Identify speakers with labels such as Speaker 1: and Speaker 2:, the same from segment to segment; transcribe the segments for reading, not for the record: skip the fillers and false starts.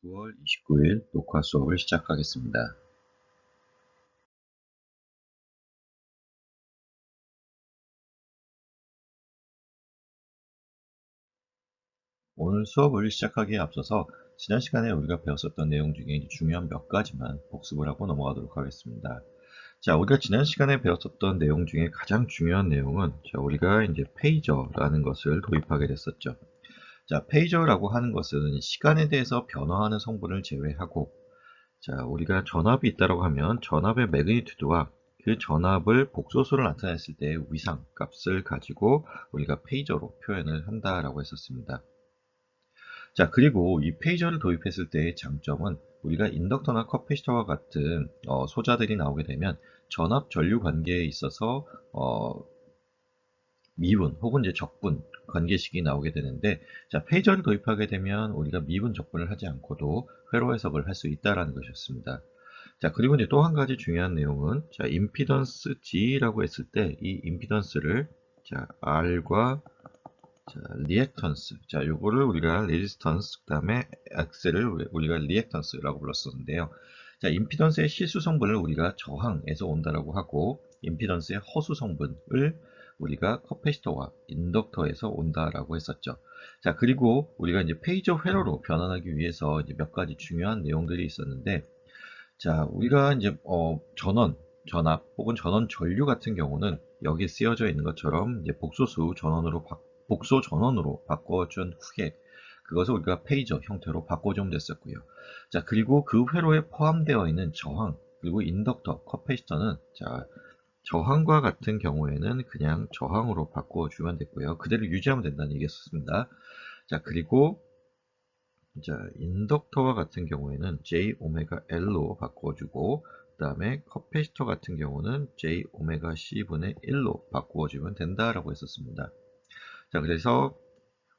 Speaker 1: 9월 29일 녹화 수업을 시작하겠습니다. 오늘 수업을 시작하기에 앞서서 지난 시간에 우리가 배웠었던 내용 중에 중요한 몇 가지만 복습을 하고 넘어가도록 하겠습니다. 자, 우리가 지난 시간에 배웠었던 내용 중에 가장 중요한 내용은 우리가 이제 페이저라는 것을 도입하게 됐었죠. 자, 페이저라고 하는 것은 시간에 대해서 변화하는 성분을 제외하고, 자, 우리가 전압이 있다고 하면 전압의 매그니튜드와 그 전압을 복소수로 나타냈을 때의 위상 값을 가지고 우리가 페이저로 표현을 한다라고 했었습니다. 자, 그리고 이 페이저를 도입했을 때의 장점은 우리가 인덕터나 커패시터와 같은 소자들이 나오게 되면 전압 전류 관계에 있어서 미분 혹은 이제 적분 관계식이 나오게 되는데, 자, 페이저를 도입하게 되면 우리가 미분 적분을 하지 않고도 회로 해석을 할 수 있다라는 것이었습니다. 자, 그리고 이제 또 한 가지 중요한 내용은, 자, 임피던스 G라고 했을 때 이 임피던스를, 자, R과, 자, 리액턴스, 자, 요거를 우리가 레지스턴스, 그 다음에 X를 우리가 리액턴스라고 불렀었는데요. 자, 임피던스의 실수 성분을 우리가 저항에서 온다라고 하고, 임피던스의 허수 성분을 우리가 커패시터와 인덕터에서 온다라고 했었죠. 자, 그리고 우리가 이제 페이저 회로로 변환하기 위해서 이제 몇 가지 중요한 내용들이 있었는데, 자, 우리가 이제 전압 혹은 전원 전류 같은 경우는 여기에 쓰여져 있는 것처럼 이제 복소 전원으로 바꿔준 후에 그것을 우리가 페이저 형태로 바꿔주면 됐었고요. 자, 그리고 그 회로에 포함되어 있는 저항 그리고 인덕터, 커패시터는, 자, 저항과 같은 경우에는 그냥 저항으로 바꿔주면 됐고요. 그대로 유지하면 된다는 얘기였습니다. 자, 그리고, 자, 인덕터와 같은 경우에는 j 오메가 l로 바꿔주고, 그 다음에 커패시터 같은 경우는 j 오메가 c분의 1로 바꾸어주면 된다라고 했었습니다. 자, 그래서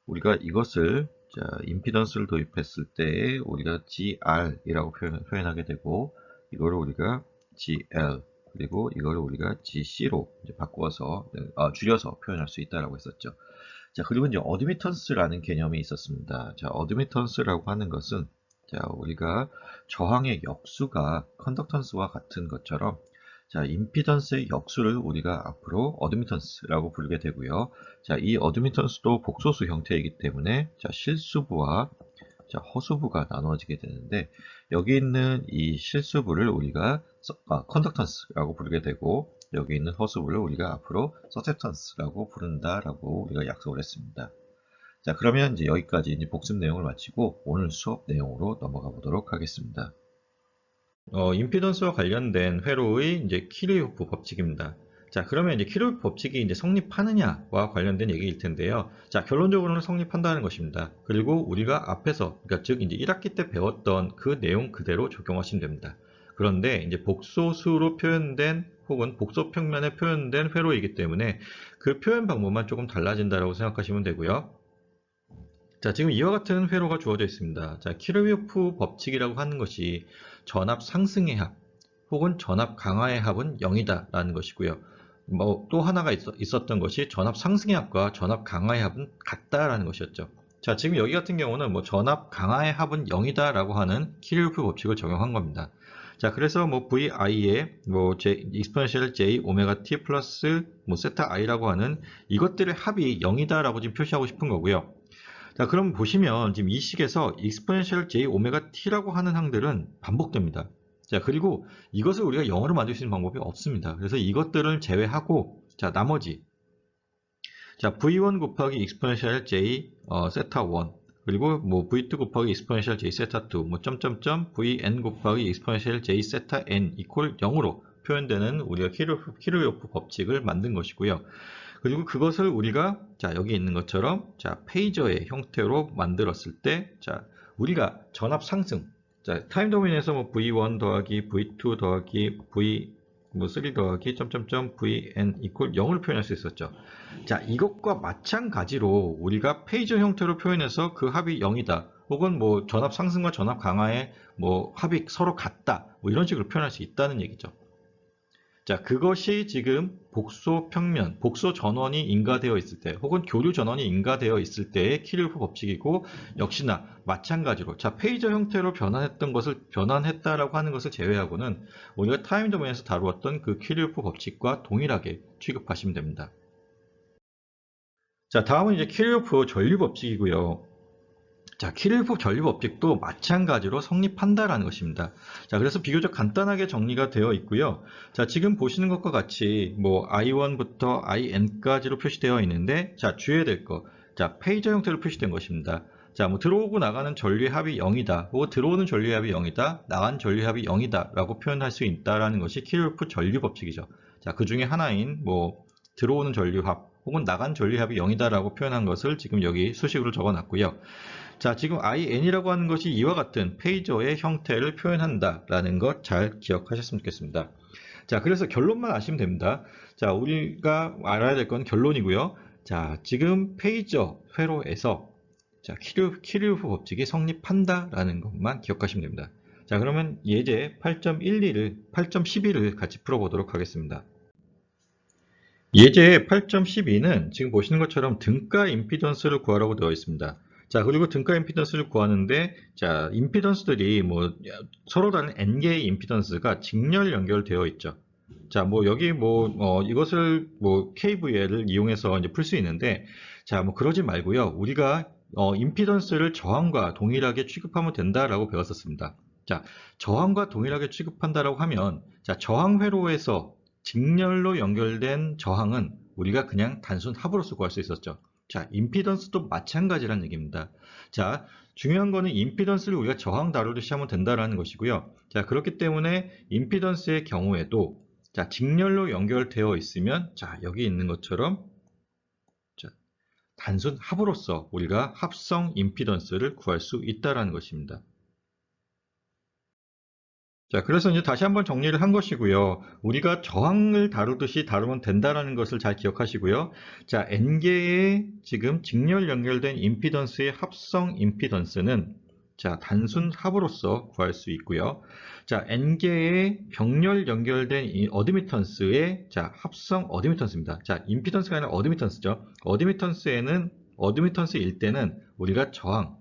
Speaker 1: 우리가 이것을, 자, 임피던스를 도입했을 때 우리가 gr이라고 표현하게 되고, 이거를 우리가 gl, 그리고 이거를 우리가 gc로 이제 바꾸어서 줄여서 표현할 수 있다라고 했었죠. 자, 그리고 이제 어드미턴스라는 개념이 있었습니다. 자, 어드미턴스라고 하는 것은, 자, 우리가 저항의 역수가 컨덕턴스와 같은 것처럼, 자, 임피던스의 역수를 우리가 앞으로 어드미턴스라고 부르게 되고요. 자, 이 어드미턴스도 복소수 형태이기 때문에, 자, 실수부와, 자, 허수부가 나누어지게 되는데, 여기 있는 이 실수부를 우리가 컨덕턴스라고 부르게 되고, 여기 있는 허수부를 우리가 앞으로 서셉턴스라고 부른다라고 우리가 약속을 했습니다. 자, 그러면 이제 여기까지 이제 복습 내용을 마치고 오늘 수업 내용으로 넘어가 보도록 하겠습니다. 임피던스와 관련된 회로의 이제 키르호프 법칙입니다. 자, 그러면 이제 키르호프 법칙이 이제 성립하느냐와 관련된 얘기일 텐데요. 자, 결론적으로는 성립한다는 것입니다. 그리고 우리가 앞에서, 그러니까 즉 이제 1학기 때 배웠던 그 내용 그대로 적용하시면 됩니다. 그런데 이제 복소수로 표현된 혹은 복소 평면에 표현된 회로이기 때문에 그 표현 방법만 조금 달라진다고 생각하시면 되고요. 자, 지금 이와 같은 회로가 주어져 있습니다. 자, 키르호프 법칙이라고 하는 것이 전압 상승의 합 혹은 전압 강화의 합은 0이다 라는 것이고요. 또 하나가 있었던 것이 전압 상승의 합과 전압 강화의 합은 같다라는 것이었죠. 자, 지금 여기 같은 경우는 전압 강화의 합은 0이다 라고 하는 키르호프 법칙을 적용한 겁니다. 자, 그래서 VI에 exponential j 오메가 t 플러스 세타 i라고 하는 이것들의 합이 0이다 라고 지금 표시하고 싶은 거고요. 자, 그럼 보시면 지금 이 식에서 exponential j 오메가 t라고 하는 항들은 반복됩니다. 자, 그리고 이것을 우리가 영어로 만들 수 있는 방법이 없습니다. 그래서 이것들을 제외하고, 자, 나머지, 자, v1 곱하기 exponential j 세타 1, 그리고 v2 곱하기 exponential j 세타 2, 점점점 vn 곱하기 exponential j 세타 n 이퀄 0으로 표현되는 우리가 키르호프 법칙을 만든 것이고요. 그리고 그것을 우리가, 자, 여기 있는 것처럼, 자, 페이저의 형태로 만들었을 때, 자, 우리가 전압 상승, 자, 타임 도메인에서 v1 더하기 v2 더하기 v3 더하기 점점점 vn 이퀄 0을 표현할 수 있었죠. 자, 이것과 마찬가지로 우리가 페이저 형태로 표현해서 그 합이 0이다. 혹은 전압 상승과 전압 강화의 합이 서로 같다. 이런 식으로 표현할 수 있다는 얘기죠.
Speaker 2: 자, 그것이 지금 복소 평면, 복소 전원이 인가되어 있을 때, 혹은 교류 전원이 인가되어 있을 때의 키르호프 법칙이고, 역시나 마찬가지로, 자, 페이저 형태로 변환했다라고 하는 것을 제외하고는 우리가 타임 도메인에서 다루었던 그 키르호프 법칙과 동일하게 취급하시면 됩니다. 자, 다음은 이제 키르호프 전류 법칙이고요. 자, 키르호프 전류 법칙도 마찬가지로 성립한다라는 것입니다. 자, 그래서 비교적 간단하게 정리가 되어 있고요. 자, 지금 보시는 것과 같이 뭐 I1부터 IN까지로 표시되어 있는데, 자, 주의해야 될 거. 자, 페이저 형태로 표시된 것입니다. 자, 뭐 들어오고 나가는 전류의 합이 0이다. 혹은 들어오는 전류의 합이 0이다. 나간 전류의 합이 0이다. 라고 표현할 수 있다라는 것이 키르호프 전류 법칙이죠. 자, 그 중에 하나인 뭐 들어오는 전류합 혹은 나간 전류합이 0이다 라고 표현한 것을 지금 여기 수식으로 적어 놨고요. 자, 지금 IN이라고 하는 것이 이와 같은 페이저의 형태를 표현한다라는 것 잘 기억하셨으면 좋겠습니다. 자, 그래서 결론만 아시면 됩니다. 자, 우리가 알아야 될 건 결론이고요. 자, 지금 페이저 회로에서 자, 키르호프 법칙이 성립한다라는 것만 기억하시면 됩니다. 자, 그러면 예제 8.11을 같이 풀어보도록 하겠습니다. 예제 8.12는 지금 보시는 것처럼 등가 임피던스를 구하라고 되어 있습니다. 자, 그리고 등가 임피던스를 구하는데, 자, 임피던스들이 뭐 서로 다른 n개의 임피던스가 직렬 연결되어 있죠. 자, 뭐 여기 뭐 이것을 뭐 KVL을 이용해서 이제 풀 수 있는데, 자, 뭐 그러지 말고요. 우리가 임피던스를 저항과 동일하게 취급하면 된다라고 배웠었습니다. 자, 저항과 동일하게 취급한다라고 하면, 자, 저항 회로에서 직렬로 연결된 저항은 우리가 그냥 단순 합으로서 구할 수 있었죠. 자, 임피던스도 마찬가지란 얘기입니다. 자, 중요한 거는 임피던스를 우리가 저항 다루듯이 하면 된다라는 것이고요. 자, 그렇기 때문에 임피던스의 경우에도 자, 직렬로 연결되어 있으면 자, 여기 있는 것처럼 자, 단순 합으로서 우리가 합성 임피던스를 구할 수 있다라는 것입니다. 자, 그래서 이제 다시 한번 정리를 한 것이고요. 우리가 저항을 다루듯이 다루면 된다라는 것을 잘 기억하시고요. 자, N개의 지금 직렬 연결된 임피던스의 합성 임피던스는 자, 단순 합으로서 구할 수 있고요. 자, N개의 병렬 연결된 이 어드미턴스의 자, 합성 어드미턴스입니다. 자, 임피던스가 아니라 어드미턴스죠. 어드미턴스일 때는 우리가 저항,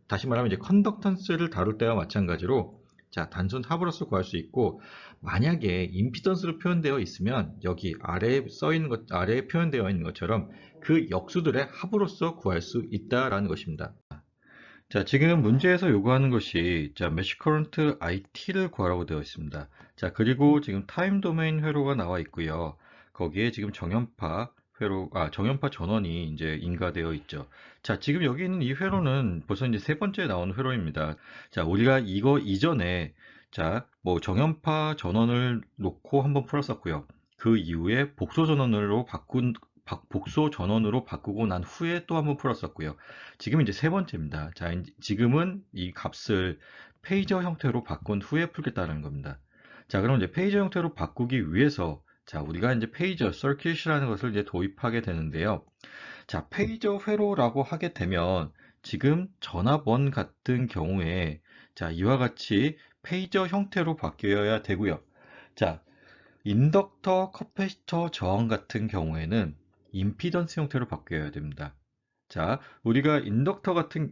Speaker 2: 다시 말하면 이제 컨덕턴스를 다룰 때와 마찬가지로 자, 단순 합으로서 구할 수 있고, 만약에 임피던스로 표현되어 있으면 여기 아래에 아래에 표현되어 있는 것처럼 그 역수들의 합으로서 구할 수 있다라는 것입니다. 자, 지금 문제에서 요구하는 것이 자, 메쉬 커런트 IT를 구하라고 되어 있습니다. 자, 그리고 지금 타임 도메인 회로가 나와 있고요. 거기에 지금 정연파 전원이 이제 인가되어 있죠. 자, 지금 여기 있는 이 회로는 벌써 이제 세 번째 나오는 회로입니다. 자, 우리가 이거 이전에 자, 뭐 정연파 전원을 놓고 한번 풀었었고요. 그 이후에 복소 전원으로 바꾸고 난 후에 또 한번 풀었었고요. 지금 이제 세 번째입니다. 자, 지금은 이 값을 페이저 형태로 바꾼 후에 풀겠다는 겁니다. 자, 그럼 이제 페이저 형태로 바꾸기 위해서 자, 우리가 이제 페이저 서킷이라는 것을 이제 도입하게 되는데요. 자, 페이저 회로라고 하게 되면 지금 전압원 같은 경우에 자, 이와 같이 페이저 형태로 바뀌어야 되고요. 자, 인덕터, 커패시터 저항 같은 경우에는 임피던스 형태로 바뀌어야 됩니다. 자, 우리가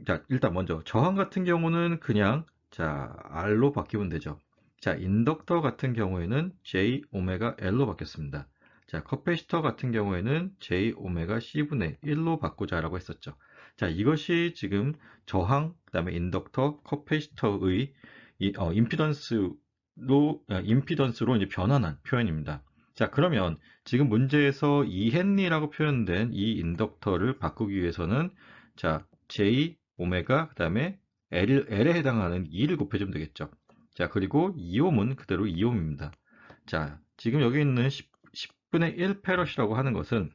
Speaker 2: 자, 일단 먼저 저항 같은 경우는 그냥 자, R로 바뀌면 되죠. 자, 인덕터 같은 경우에는 J 오메가 L로 바뀌었습니다. 자, 커패시터 같은 경우에는 J 오메가 C분의 1로 바꾸자라고 했었죠. 자, 이것이 지금 저항, 그다음에 인덕터, 커패시터의 임피던스로 이제 변환한 표현입니다. 자, 그러면 지금 문제에서 2헨리라고 표현된 이 인덕터를 바꾸기 위해서는 자, J 오메가 그다음에 L에 해당하는 2를 곱해주면 되겠죠. 자, 그리고 2옴은 그대로 2옴입니다. 자, 지금 여기 있는 10분의 1 페럿이라고 하는 것은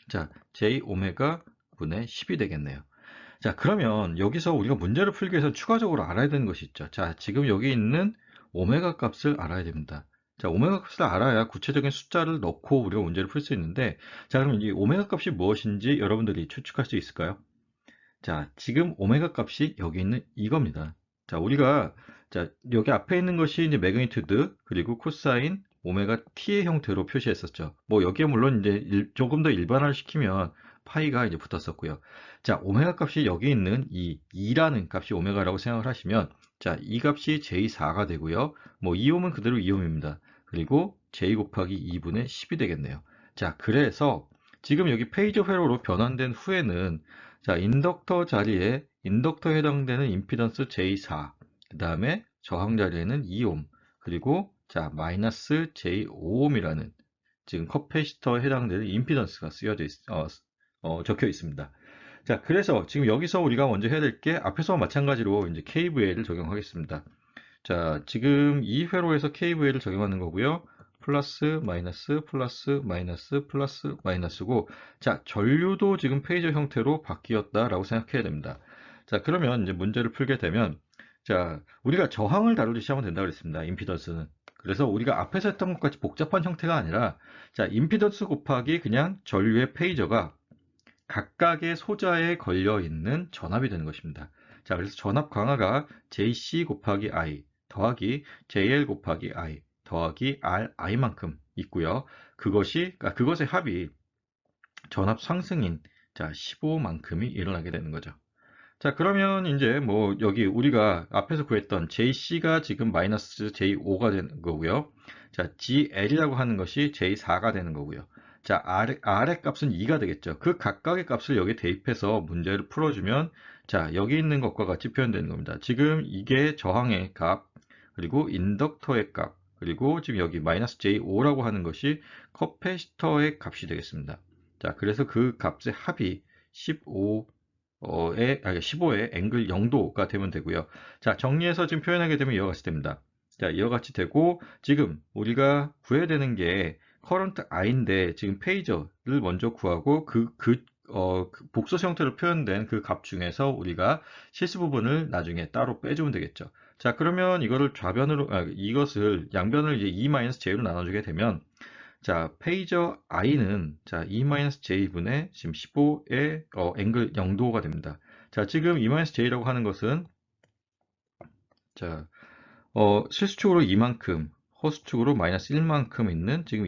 Speaker 2: 자, J 오메가 분의 10이 되겠네요. 자, 그러면 여기서 우리가 문제를 풀기 위해서 추가적으로 알아야 되는 것이 있죠. 자, 지금 여기 있는 오메가 값을 알아야 됩니다. 자, 오메가 값을 알아야 구체적인 숫자를 넣고 우리가 문제를 풀 수 있는데, 자, 그럼 이 오메가 값이 무엇인지 여러분들이 추측할 수 있을까요? 자, 지금 오메가 값이 여기 있는 이겁니다. 자, 우리가 자, 여기 앞에 있는 것이 이제 매그니튜드 그리고 코사인 오메가 t의 형태로 표시했었죠. 뭐 여기에 물론 이제 조금 더 일반화를 시키면 파이가 이제 붙었었고요. 자, 오메가 값이 여기 있는 이 2라는 값이 오메가라고 생각을 하시면, 자, 이 값이 J4가 되고요. 뭐 2옴은 그대로 2옴입니다. 그리고 J 곱하기 2분의 10이 되겠네요. 자, 그래서 지금 여기 페이저 회로로 변환된 후에는, 자, 인덕터 자리에 인덕터에 해당되는 임피던스 J4, 그 다음에 저항 자리에는 2옴, 그리고 자, 마이너스 J5옴이라는 지금 커패시터에 해당되는 임피던스가 적혀 있습니다. 자, 그래서 지금 여기서 우리가 먼저 해야 될 게 앞에서와 마찬가지로 이제 KVL을 적용하겠습니다. 자, 지금 이 회로에서 KVL을 적용하는 거고요. 플러스, 마이너스, 플러스, 마이너스, 플러스, 마이너스고, 자, 전류도 지금 페이저 형태로 바뀌었다라고 생각해야 됩니다. 자, 그러면 이제 문제를 풀게 되면, 자, 우리가 저항을 다루듯이 하면 된다고 그랬습니다. 임피던스는. 그래서 우리가 앞에서 했던 것 같이 복잡한 형태가 아니라, 자, 임피던스 곱하기 그냥 전류의 페이저가 각각의 소자에 걸려 있는 전압이 되는 것입니다. 자, 그래서 전압 강화가 JC 곱하기 I 더하기 JL 곱하기 I 더하기 RI만큼 있고요. 그것의 합이 전압 상승인 자, 15만큼이 일어나게 되는 거죠. 자, 그러면 이제 뭐 여기 우리가 앞에서 구했던 JC가 지금 마이너스 J5가 되는 거고요. 자, GL이라고 하는 것이 J4가 되는 거고요. 자, R의 값은 2가 되겠죠. 그 각각의 값을 여기 대입해서 문제를 풀어주면, 자, 여기 있는 것과 같이 표현되는 겁니다. 지금 이게 저항의 값, 그리고 인덕터의 값, 그리고 지금 여기 마이너스 J5라고 하는 것이 커패시터의 값이 되겠습니다. 자, 그래서 그 값의 합이 15의 앵글 0도가 되면 되고요. 자, 정리해서 지금 표현하게 되면 이와 같이 됩니다. 자, 이와 같이 되고, 지금 우리가 구해야 되는 게 커런트 I인데, 지금 페이저를 먼저 구하고, 그 복소수 형태로 표현된 그 값 중에서 우리가 실수 부분을 나중에 따로 빼주면 되겠죠. 자, 그러면 이것을 양변을 이제 E-J로 나눠주게 되면, 자, 페이저 I는 자, E-J분의 지금 15의 앵글 0도가 됩니다. 자, 지금 E-J라고 하는 것은 자, 실수축으로 2만큼, 허수축으로 마이너스 1만큼 있는 지금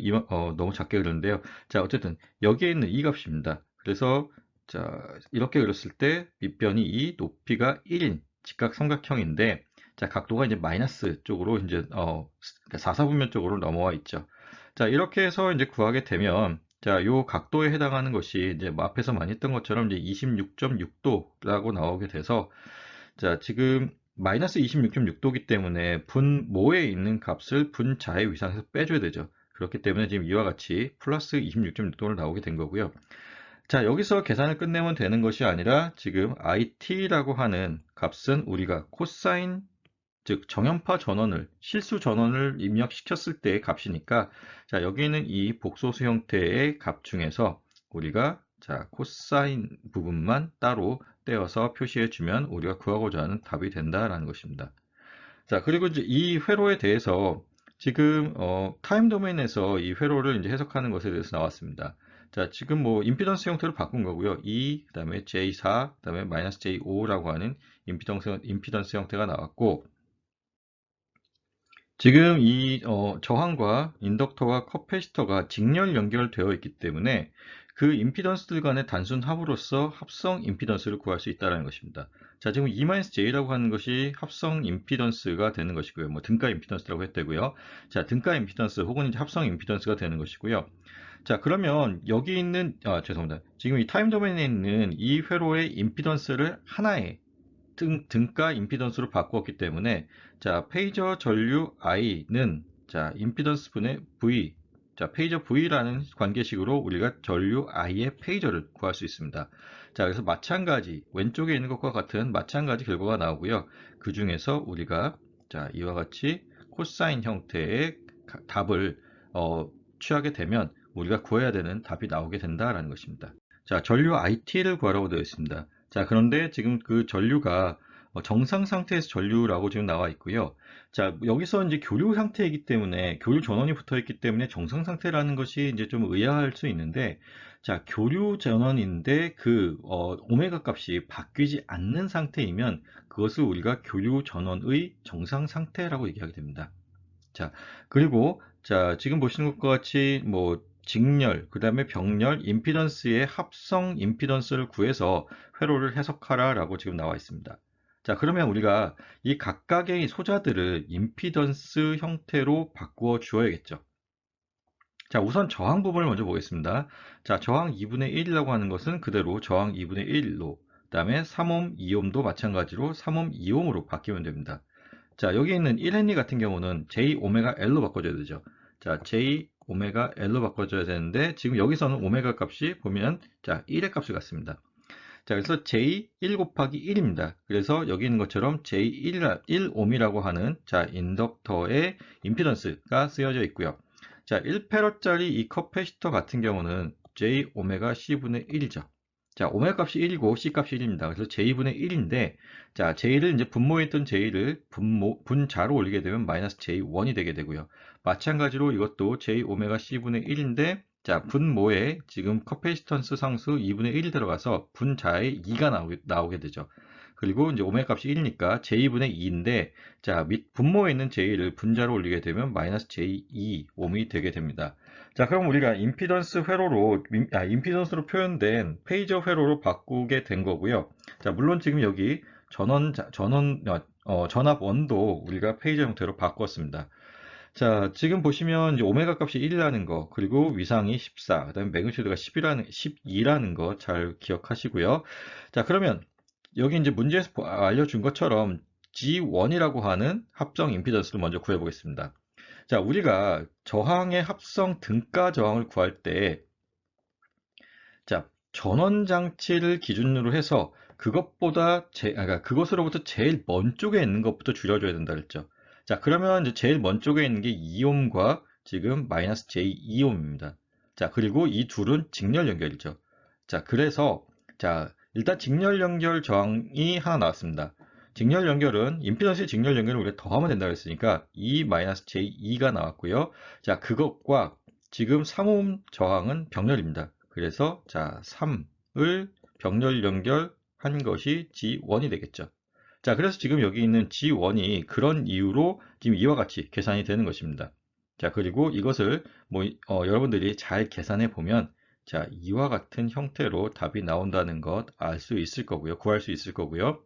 Speaker 2: 너무 작게 그렸는데요. 자, 어쨌든 여기에 있는 이 값입니다. 그래서 자, 이렇게 그렸을 때 밑변이 2, 높이가 1인 직각삼각형인데, 자, 각도가 이제 마이너스 쪽으로 이제 그러니까 사사분면 쪽으로 넘어와 있죠. 자, 이렇게 해서 이제 구하게 되면, 자, 요 각도에 해당하는 것이 이제 뭐 앞에서 많이 했던 것처럼 이제 26.6도라고 나오게 돼서, 자, 지금 마이너스 26.6도기 때문에 분모에 있는 값을 분자의 위상에서 빼줘야 되죠. 그렇기 때문에 지금 이와 같이 플러스 26.6도를 나오게 된 거고요. 자, 여기서 계산을 끝내면 되는 것이 아니라 지금 IT라고 하는 값은 우리가 코사인, 즉 정연파 전원을, 실수 전원을 입력시켰을 때의 값이니까, 자, 여기 있는 이 복소수 형태의 값 중에서 우리가 자, 코사인 부분만 따로 떼어서 표시해 주면 우리가 구하고자 하는 답이 된다라는 것입니다. 자, 그리고 이제 이 회로에 대해서 지금 타임 도메인에서 이 회로를 이제 해석하는 것에 대해서 나왔습니다. 자, 지금 뭐 임피던스 형태로 바꾼 거고요. 그다음에 J4, 그다음에 마이너스 J5라고 하는 임피던스 형태가 나왔고, 지금 이 저항과 인덕터와 커패시터가 직렬 연결되어 있기 때문에 그 임피던스들 간의 단순 합으로서 합성 임피던스를 구할 수 있다는 것입니다. 자, 지금 E-J라고 하는 것이 합성 임피던스가 되는 것이고요. 뭐 등가 임피던스라고 했대고요. 자, 등가 임피던스 혹은 이제 합성 임피던스가 되는 것이고요. 자, 그러면 여기 있는 죄송합니다. 지금 이 타임 도메인에 있는 이 회로의 임피던스를 하나의 등가 임피던스로 바꾸었기 때문에, 자, 페이저 전류 I는 자, 임피던스 분의 V, 자, 페이저 V라는 관계식으로 우리가 전류 I의 페이저를 구할 수 있습니다. 자, 그래서 마찬가지 왼쪽에 있는 것과 같은 마찬가지 결과가 나오고요. 그 중에서 우리가 자, 이와 같이 코사인 형태의 답을 취하게 되면 우리가 구해야 되는 답이 나오게 된다라는 것입니다. 자, 전류 IT를 구하라고 되어 있습니다. 자, 그런데 지금 그 전류가 정상 상태에서 전류라고 지금 나와 있고요. 자, 여기서 이제 교류 상태이기 때문에, 교류 전원이 붙어 있기 때문에 정상 상태라는 것이 이제 좀 의아할 수 있는데, 자, 교류 전원인데 그 오메가 값이 바뀌지 않는 상태이면 그것을 우리가 교류 전원의 정상 상태라고 얘기하게 됩니다. 자, 그리고 자, 지금 보시는 것과 같이 뭐 직렬, 그 다음에 병렬, 임피던스의 합성 임피던스를 구해서 회로를 해석하라라고 지금 나와 있습니다. 자, 그러면 우리가 이 각각의 소자들을 임피던스 형태로 바꾸어 주어야겠죠. 자, 우선 저항 부분을 먼저 보겠습니다. 자, 저항 2분의 1이라고 하는 것은 그대로 저항 2분의 1로, 그 다음에 3옴, 2옴도 마찬가지로 3옴, 2옴으로 바뀌면 됩니다. 자, 여기 있는 1N이 같은 경우는 J 오메가 L로 바꿔줘야 되죠. 자, J 오메가 L로 바꿔줘야 되는데, 지금 여기서는 오메가 값이 보면, 자, 1의 값을 갖습니다. 자, 그래서 J 1 곱하기 1입니다. 그래서 여기 있는 것처럼 J1 1옴이라고 하는, 자, 인덕터의 임피던스가 쓰여져 있고요. 자, 1페럿짜리 이 커패시터 같은 경우는 J 오메가 C분의 1이죠. 자, 오메가 값이 1이고 C 값이 1입니다. 그래서 J분의 1인데, 자, J를 이제 분모에 있던 J를 분자로 올리게 되면 마이너스 J1이 되게 되고요. 마찬가지로 이것도 J 오메가 C분의 1인데, 자, 분모에 지금 커패시턴스 상수 2분의 1이 들어가서 분자의 2가 나오게 되죠. 그리고 이제 오메가 값이 1이니까 J분의 2인데, 자, 분모에 있는 J를 분자로 올리게 되면 마이너스 J2 옴이 되게 됩니다. 자, 그럼 우리가 임피던스 회로로, 임피던스로 표현된 페이저 회로로 바꾸게 된 거고요. 자, 물론 지금 여기 전압 원도 우리가 페이저 형태로 바꿨습니다. 자, 지금 보시면 이제 오메가 값이 1이라는 거, 그리고 위상이 14, 그 다음에 매그니튜드가 12라는 거 잘 기억하시고요. 자, 그러면 여기 이제 문제에서 알려준 것처럼 G1이라고 하는 합성 임피던스를 먼저 구해보겠습니다. 자, 우리가 저항의 합성 등가 저항을 구할 때, 자, 전원 장치를 기준으로 해서 그러니까 그것으로부터 제일 먼 쪽에 있는 것부터 줄여줘야 된다 그랬죠. 자, 그러면 이제 제일 먼 쪽에 있는 게 2옴과 지금 마이너스 J2옴입니다. 자, 그리고 이 둘은 직렬 연결이죠. 자, 그래서, 자, 일단 직렬 연결 저항이 하나 나왔습니다. 직렬 연결은 임피던스의 직렬 연결을 우리가 더하면 된다고 했으니까 2 마이너스 J2가 나왔고요. 자, 그것과 지금 3옴 저항은 병렬입니다. 그래서 자, 3을 병렬 연결한 것이 G1이 되겠죠. 자, 그래서 지금 여기 있는 G1이 그런 이유로 지금 이와 같이 계산이 되는 것입니다. 자, 그리고 이것을 여러분들이 잘 계산해 보면, 자, 이와 같은 형태로 답이 나온다는 것 알 수 있을 거고요. 구할 수 있을 거고요.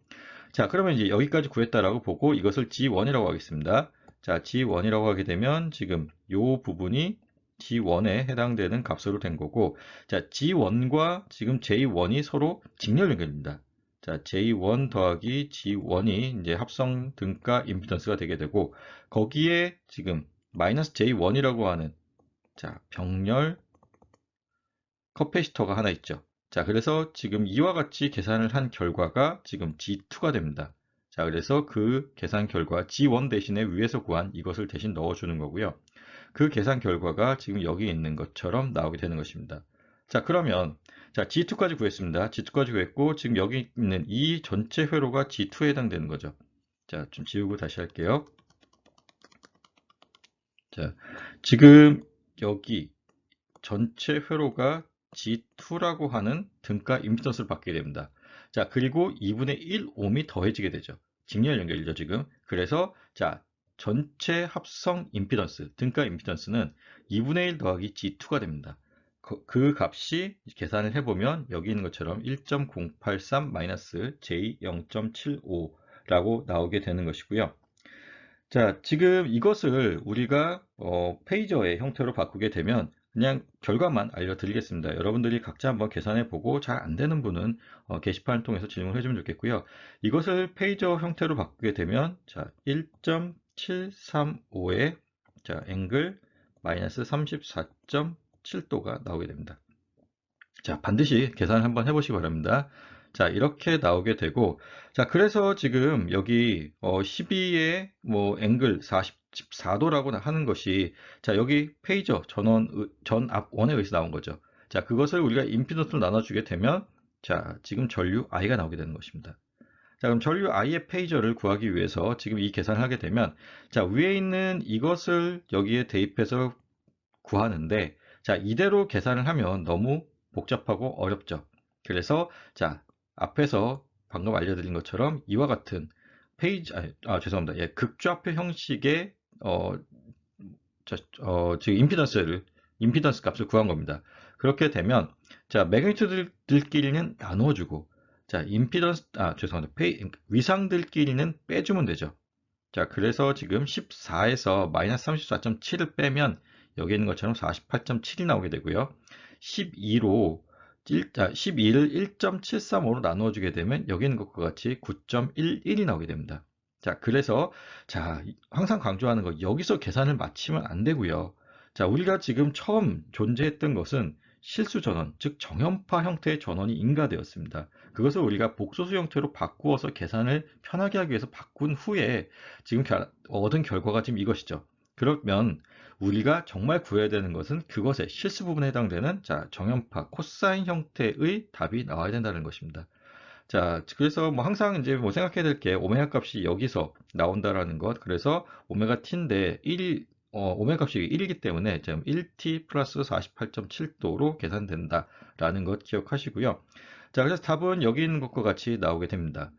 Speaker 2: 자, 그러면 이제 여기까지 구했다라고 보고 이것을 G1이라고 하겠습니다. 자, G1이라고 하게 되면 지금 이 부분이 G1에 해당되는 값으로 된 거고, 자, G1과 지금 J1이 서로 직렬 연결입니다. 자, J1 더하기 G1이 이제 합성 등가 임피던스가 되게 되고, 거기에 지금 마이너스 J1이라고 하는, 자, 병렬 커패시터가 하나 있죠. 자, 그래서 지금 이와 같이 계산을 한 결과가 지금 G2가 됩니다. 자, 그래서 그 계산 결과 G1 대신에 위에서 구한 이것을 대신 넣어주는 거고요. 그 계산 결과가 지금 여기 있는 것처럼 나오게 되는 것입니다. 자, 그러면 자, G2까지 구했습니다. G2까지 구했고 지금 여기 있는 이 전체 회로가 G2에 해당되는 거죠. 자, 좀 지우고 다시 할게요. 자, 지금 여기 전체 회로가 G2라고 하는 등가 임피던스를 받게 됩니다. 자, 그리고 2분의 1 옴이 더해지게 되죠. 직렬 연결이죠, 지금. 그래서 자, 전체 합성 임피던스, 등가 임피던스는 2분의 1 더하기 G2가 됩니다. 그 값이 계산을 해보면 여기 있는 것처럼 1.083 J 0.75라고 나오게 되는 것이고요. 자, 지금 이것을 우리가 페이저의 형태로 바꾸게 되면 그냥 결과만 알려드리겠습니다. 여러분들이 각자 한번 계산해 보고 잘 안 되는 분은 게시판을 통해서 질문을 해주면 좋겠고요. 이것을 페이저 형태로 바꾸게 되면 자, 1.735의 자, 앵글 마이너스 34.7도가 나오게 됩니다. 자, 반드시 계산을 한번 해보시기 바랍니다. 자, 이렇게 나오게 되고, 자, 그래서 지금 여기 12의 뭐 앵글 44도라고 하는 것이, 자, 여기 페이저 전압 원에 의해서 나온 거죠. 자, 그것을 우리가 임피던스로 나눠주게 되면, 자, 지금 전류 I가 나오게 되는 것입니다. 자, 그럼 전류 I의 페이저를 구하기 위해서 지금 이 계산을 하게 되면, 자, 위에 있는 이것을 여기에 대입해서 구하는데, 자, 이대로 계산을 하면 너무 복잡하고 어렵죠. 그래서 자, 앞에서 방금 알려드린 것처럼 이와 같은 죄송합니다. 예, 극좌표 형식의 지금 임피던스 값을 구한 겁니다. 그렇게 되면, 자, 매그니튜드들끼리는 나누어주고, 자, 죄송합니다. 위상들끼리는 빼주면 되죠. 자, 그래서 지금 14에서 마이너스 34.7을 빼면 여기 있는 것처럼 48.7이 나오게 되고요. 12를 1.735로 나누어 주게 되면 여기 있는 것과 같이 9.11이 나오게 됩니다. 자, 그래서 항상 강조하는 거 여기서 계산을 마치면 안 되고요. 자, 우리가 지금 처음 존재했던 것은 실수 전원, 즉 정연파 형태의 전원이 인가되었습니다. 그것을 우리가 복소수 형태로 바꾸어서 계산을 편하게 하기 위해서 바꾼 후에 지금 얻은 결과가 지금 이것이죠. 그러면 우리가 정말 구해야 되는 것은 그것의 실수 부분에 해당되는 정연파 코사인 형태의 답이 나와야 된다는 것입니다. 자, 그래서 뭐 항상 이제 뭐 생각해야 될 게 오메가 값이 여기서 나온다라는 것. 그래서 오메가 t인데 오메가 값이 1이기 때문에 지금 1t 플러스 48.7도로 계산된다라는 것 기억하시고요. 자, 그래서 답은 여기 있는 것과 같이 나오게 됩니다.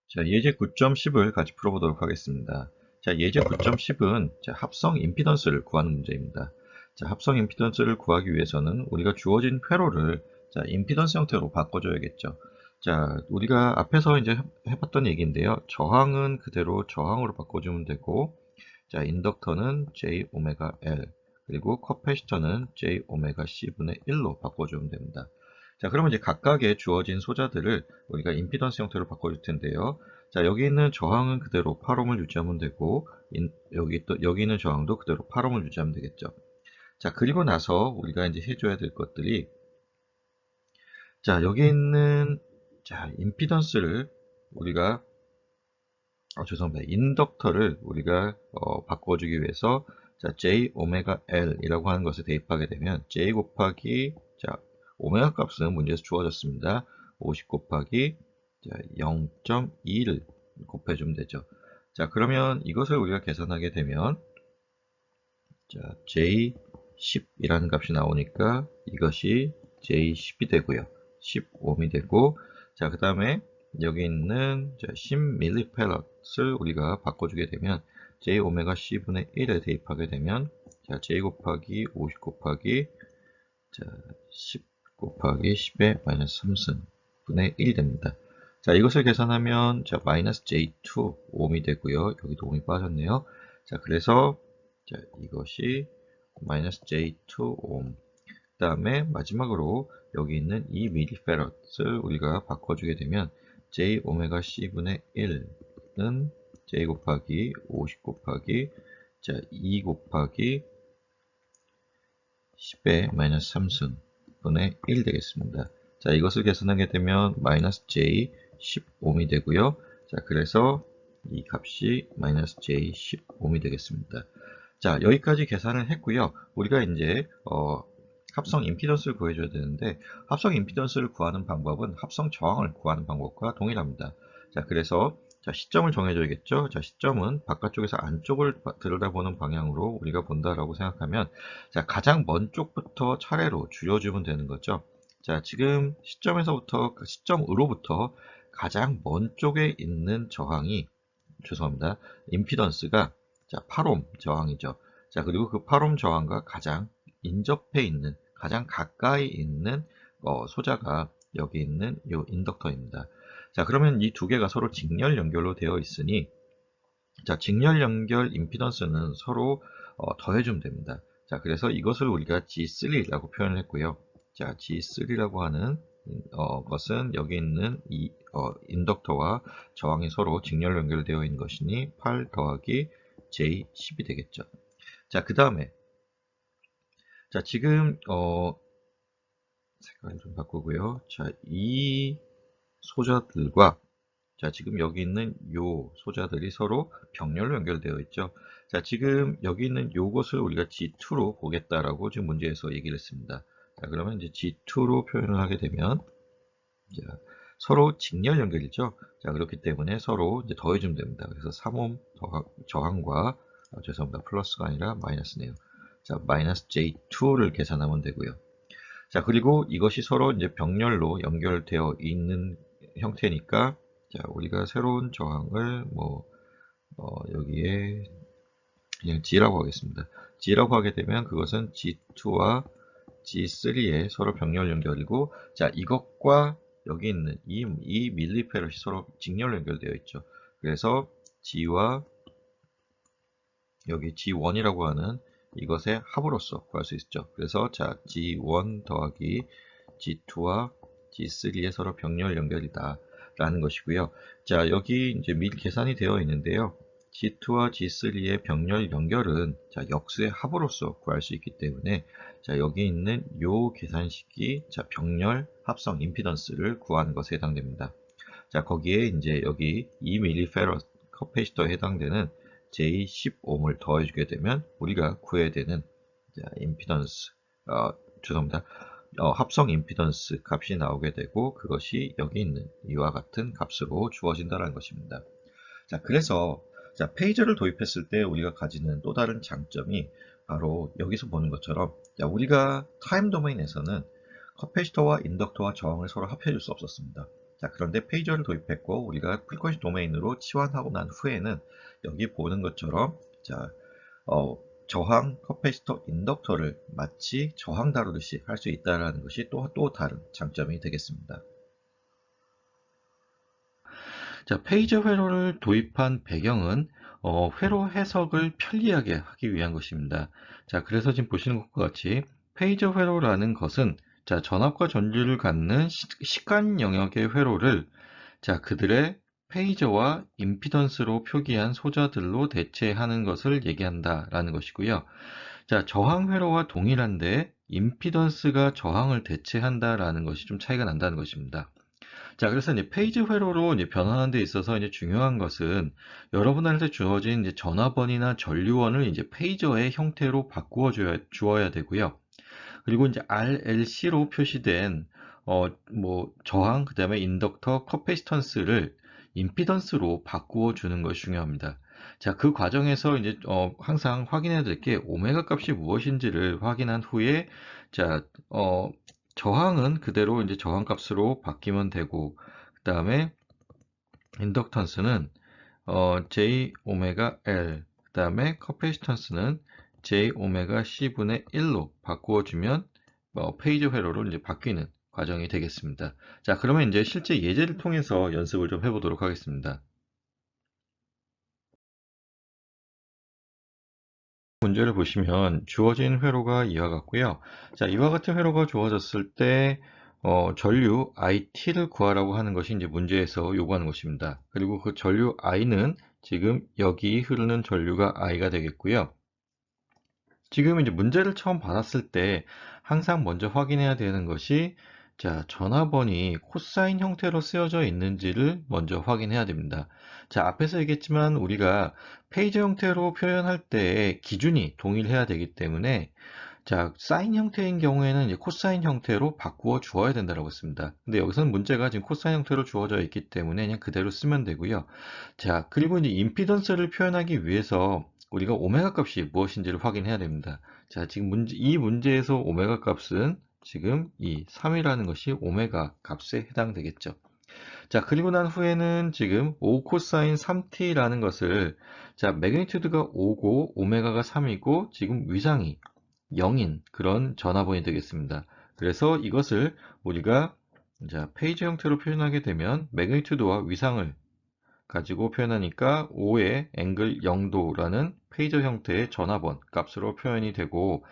Speaker 1: 자, 예제 9.10을 같이 풀어보도록 하겠습니다. 자, 예제 9.10은 합성 임피던스를 구하는 문제입니다. 자, 합성 임피던스를 구하기 위해서는 우리가 주어진 회로를 임피던스 형태로 바꿔줘야겠죠. 자, 우리가 앞에서 이제 해봤던 얘기인데요. 저항은 그대로 저항으로 바꿔주면 되고, 자, 인덕터는 j 오메가 l, 그리고 커패시터는 j 오메가 c분의 1로 바꿔주면 됩니다. 자, 그러면 이제 각각의 주어진 소자들을 우리가 임피던스 형태로 바꿔줄 텐데요. 자, 여기 있는 저항은 그대로 8옴을 유지하면 되고, 여기 있는 저항도 그대로 8옴을 유지하면 되겠죠. 자, 그리고 나서 우리가 이제 해줘야 될 것들이, 자, 여기 있는, 임피던스를 우리가, 죄송합니다. 인덕터를 우리가, 바꿔주기 위해서, j 오메가 l 이라고 하는 것을 대입하게 되면, j 곱하기, 오메가 값은 문제에서 주어졌습니다. 50 곱하기 0.2를 곱해주면 되죠. 자, 그러면 이것을 우리가 계산하게 되면 J10이라는 값이 나오니까 이것이 J10이 되고요. 10옴이 되고, 자, 그 다음에 여기 있는 10mF을 우리가 바꿔주게 되면 J 오메가 C분의 1을 대입하게 되면 J 곱하기 50 곱하기 10 곱하기 10의 마이너스 3승분의 1이 됩니다. 자, 이것을 계산하면 마이너스 J2 옴이 되고요. 여기도 옴이 빠졌네요. 자, 그래서 이것이 마이너스 J2 옴. 그 다음에 마지막으로 여기 있는 2mF를 우리가 바꿔주게 되면 J 오메가 C분의 1은 J 곱하기 50 곱하기 2 곱하기 10의 마이너스 3승분의 1 되겠습니다. 자, 이것을 계산하게 되면 마이너스 J 10옴이 되고요. 자, 그래서 이 값이 마이너스 J 10옴이 되겠습니다. 자, 여기까지 계산을 했고요. 우리가 이제 합성 임피던스를 구해줘야 되는데, 합성 임피던스를 구하는 방법은 합성 저항을 구하는 방법과 동일합니다. 자, 그래서 시점을 정해줘야겠죠. 자, 시점은 바깥쪽에서 안쪽을 들여다보는 방향으로 우리가 본다라고 생각하면, 자, 가장 먼 쪽부터 차례로 줄여주면 되는 거죠. 자, 지금 시점으로부터 가장 먼 쪽에 있는 저항이, 죄송합니다. 임피던스가 8옴 저항이죠. 자, 그리고 그 8옴 저항과 가장 인접해 있는, 가장 가까이 있는 소자가 여기 있는 이 인덕터입니다. 자, 그러면 이 두 개가 서로 직렬 연결로 되어 있으니, 자, 직렬 연결 임피던스는 서로 더해주면 됩니다. 자, 그래서 이것을 우리가 G3라고 표현을 했고요. 자, G3라고 하는 것은 여기 있는 이 인덕터와 저항이 서로 직렬 연결되어 있는 것이니 8 더하기 J10이 되겠죠. 자, 그 다음에 자, 지금 색깔 좀 바꾸고요. 자, 이 소자들과 지금 여기 있는 요 소자들이 서로 병렬로 연결되어 있죠. 자, 지금 여기 있는 요것을 우리가 G2로 보겠다라고 지금 문제에서 얘기를 했습니다. 자, 그러면 이제 G2로 표현을 하게 되면 서로 직렬 연결이죠. 자, 그렇기 때문에 서로 이제 더해주면 됩니다. 그래서 3옴 저항과 죄송합니다. 플러스가 아니라 마이너스네요. 자, 마이너스 J2를 계산하면 되고요. 자, 그리고 이것이 서로 이제 병렬로 연결되어 있는 형태니까, 자, 우리가 새로운 저항을 여기에 그냥 G라고 하겠습니다. G라고 하게 되면 그것은 G2와 G3의 서로 병렬 연결이고, 자, 이것과 여기 있는 이 밀리페럿이 서로 직렬 연결되어 있죠. 그래서 G와 여기 G1이라고 하는 이것의 합으로서 구할 수 있죠. 그래서 자, G1 더하기 G2와 G3의 서로 병렬 연결이다 라는 것이고요. 자, 여기 이제 미리 계산이 되어 있는데요. G2와 G3의 병렬 연결은 자, 역수의 합으로서 구할 수 있기 때문에 자, 여기 있는 요 계산식이 자, 병렬 합성 임피던스를 구하는 것에 해당됩니다. 자, 거기에 이제 여기 2mF 커패시터에 해당되는 J10ohm을 더해주게 되면 우리가 구해야 되는 자, 임피던스, 죄송합니다. 합성 임피던스 값이 나오게 되고 그것이 여기 있는 이와 같은 값으로 주어진다는 것입니다. 자, 그래서 자, 페이저를 도입했을 때 우리가 가지는 또 다른 장점이 바로 여기서 보는 것처럼 자, 우리가 타임 도메인에서는 커패시터와 인덕터와 저항을 서로 합해줄 수 없었습니다. 자, 그런데 페이저를 도입했고 우리가 프리퀀시 도메인으로 치환하고 난 후에는 여기 보는 것처럼 자, 저항, 커패시터, 인덕터를 마치 저항 다루듯이 할 수 있다는 것이 또 다른 장점이 되겠습니다.
Speaker 2: 자, 페이저 회로를 도입한 배경은 회로 해석을 편리하게 하기 위한 것입니다. 자, 그래서 지금 보시는 것과 같이 페이저 회로라는 것은 자, 전압과 전류를 갖는 시간 영역의 회로를 자, 그들의 페이저와 임피던스로 표기한 소자들로 대체하는 것을 얘기한다라는 것이고요. 자, 저항 회로와 동일한데 임피던스가 저항을 대체한다라는 것이 좀 차이가 난다는 것입니다. 자, 그래서 이제 페이지 회로로 이제 변환하는 데 있어서 이제 중요한 것은 여러분한테 주어진 이제 전화번이나 전류원을 이제 페이저의 형태로 바꾸어 주어야 되고요. 그리고 이제 RLC로 표시된 뭐 저항, 그다음에 인덕터, 커패시턴스를 임피던스로 바꾸어 주는 것이 중요합니다. 자, 그 과정에서 이제 항상 확인해야 될 게 오메가 값이 무엇인지를 확인한 후에 자, 저항은 그대로 이제 저항 값으로 바뀌면 되고 그다음에 인덕턴스는 J 오메가 L 그다음에 커패시턴스는 J 오메가 C분의 1로 바꾸어 주면 페이저 회로로 이제 바뀌는 과정이 되겠습니다. 자, 그러면 이제 실제 예제를 통해서 연습을 좀 해보도록 하겠습니다. 문제를 보시면 주어진 회로가 이와 같고요. 자, 이와 같은 회로가 주어졌을 때 전류 IT를 구하라고 하는 것이 이제 문제에서 요구하는 것입니다. 그리고 그 전류 I는 지금 여기 흐르는 전류가 I가 되겠고요. 지금 이제 문제를 처음 받았을 때 항상 먼저 확인해야 되는 것이 자, 전화번이 코사인 형태로 쓰여져 있는지를 먼저 확인해야 됩니다. 자, 앞에서 얘기했지만 우리가 페이저 형태로 표현할 때 기준이 동일해야 되기 때문에 자, 사인 형태인 경우에는 이제 코사인 형태로 바꾸어 주어야 된다고 했습니다. 근데 여기서는 문제가 지금 코사인 형태로 주어져 있기 때문에 그냥 그대로 쓰면 되고요. 자, 그리고 이제 임피던스를 표현하기 위해서 우리가 오메가 값이 무엇인지를 확인해야 됩니다. 자, 지금 이 문제에서 오메가 값은 지금 이 3이라는 것이 오메가 값에 해당되겠죠. 자, 그리고 난 후에는 지금 5 코사인 3t라는 것을 자, 매그니튜드가 5고 오메가가 3이고 지금 위상이 0인 그런 전화번이 되겠습니다. 그래서 이것을 우리가 자, 페이지 형태로 표현하게 되면 매그니튜드와 위상을 가지고 표현하니까 5의 앵글 0도라는 페이저 형태의 전화번 값으로 표현이 되고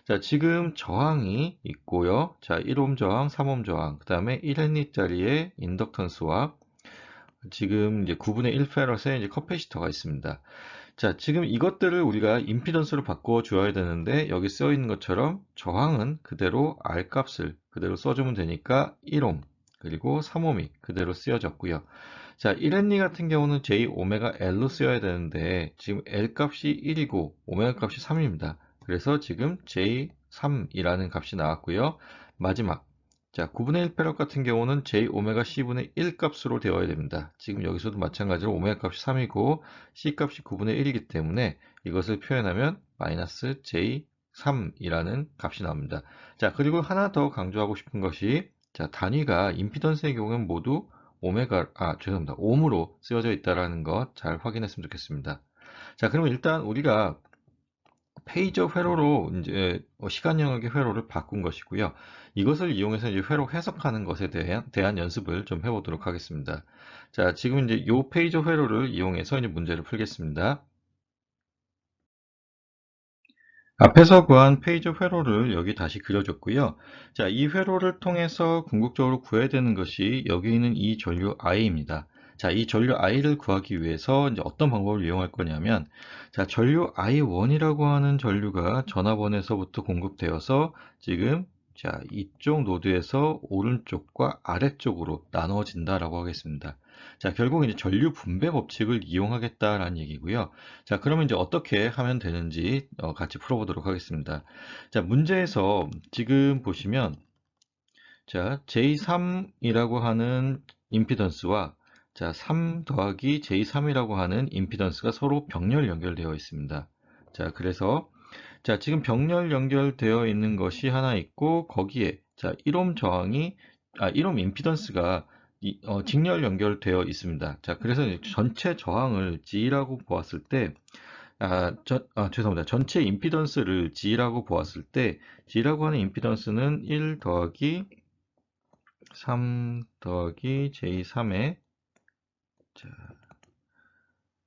Speaker 2: 자, 지금 저항이 있고요. 자, 1옴 저항, 3옴 저항, 그 다음에 1헨리짜리의 인덕턴스와 지금 이제 9분의 1페럿의 이제 커패시터가 있습니다. 자, 지금 이것들을 우리가 임피던스로 바꿔 주어야 되는데 여기 써 있는 것처럼 저항은 그대로 R 값을 그대로 써주면 되니까 1옴 그리고 3옴이 그대로 쓰여졌고요. 자, 1헨리 같은 경우는 J 오메가 L로 쓰여야 되는데 지금 L 값이 1이고 오메가 값이 3입니다. 그래서 지금 J3이라는 값이 나왔고요. 마지막 자, 9분의 1 페럿 같은 경우는 J 오메가 C분의 1 값으로 되어야 됩니다. 지금 여기서도 마찬가지로 오메가 값이 3이고 C 값이 9분의 1이기 때문에 이것을 표현하면 마이너스 J3이라는 값이 나옵니다. 자, 그리고 하나 더 강조하고 싶은 것이 자, 단위가 임피던스의 경우는 모두 죄송합니다. 옴으로 쓰여져 있다는 것 잘 확인했으면 좋겠습니다. 자, 그러면 일단 우리가 페이저 회로로 이제 시간 영역의 회로를 바꾼 것이고요. 이것을 이용해서 이제 회로 해석하는 것에 대한 연습을 좀 해보도록 하겠습니다. 자, 지금 이제 요 페이저 회로를 이용해서 이제 문제를 풀겠습니다. 앞에서 구한 페이저 회로를 여기 다시 그려줬고요. 자, 이 회로를 통해서 궁극적으로 구해야 되는 것이 여기 있는 이 전류 i입니다. 자, 이 전류 i를 구하기 위해서 이제 어떤 방법을 이용할 거냐면, 자, 전류 i1이라고 하는 전류가 전압원에서부터 공급되어서 지금 자, 이쪽 노드에서 오른쪽과 아래쪽으로 나눠진다라고 하겠습니다. 자, 결국 이제 전류 분배 법칙을 이용하겠다라는 얘기고요. 자, 그러면 이제 어떻게 하면 되는지 같이 풀어보도록 하겠습니다. 자, 문제에서 지금 보시면 자, J3이라고 하는 임피던스와 자, 3 더하기 J3이라고 하는 임피던스가 서로 병렬 연결되어 있습니다. 자, 그래서 자, 지금 병렬 연결되어 있는 것이 하나 있고 거기에 자, 1옴 임피던스가 직렬 연결되어 있습니다. 자, 그래서 전체 저항을 G라고 보았을 때 죄송합니다. 전체 임피던스를 G라고 보았을 때 G라고 하는 임피던스는 1 더하기 3 더하기 J3에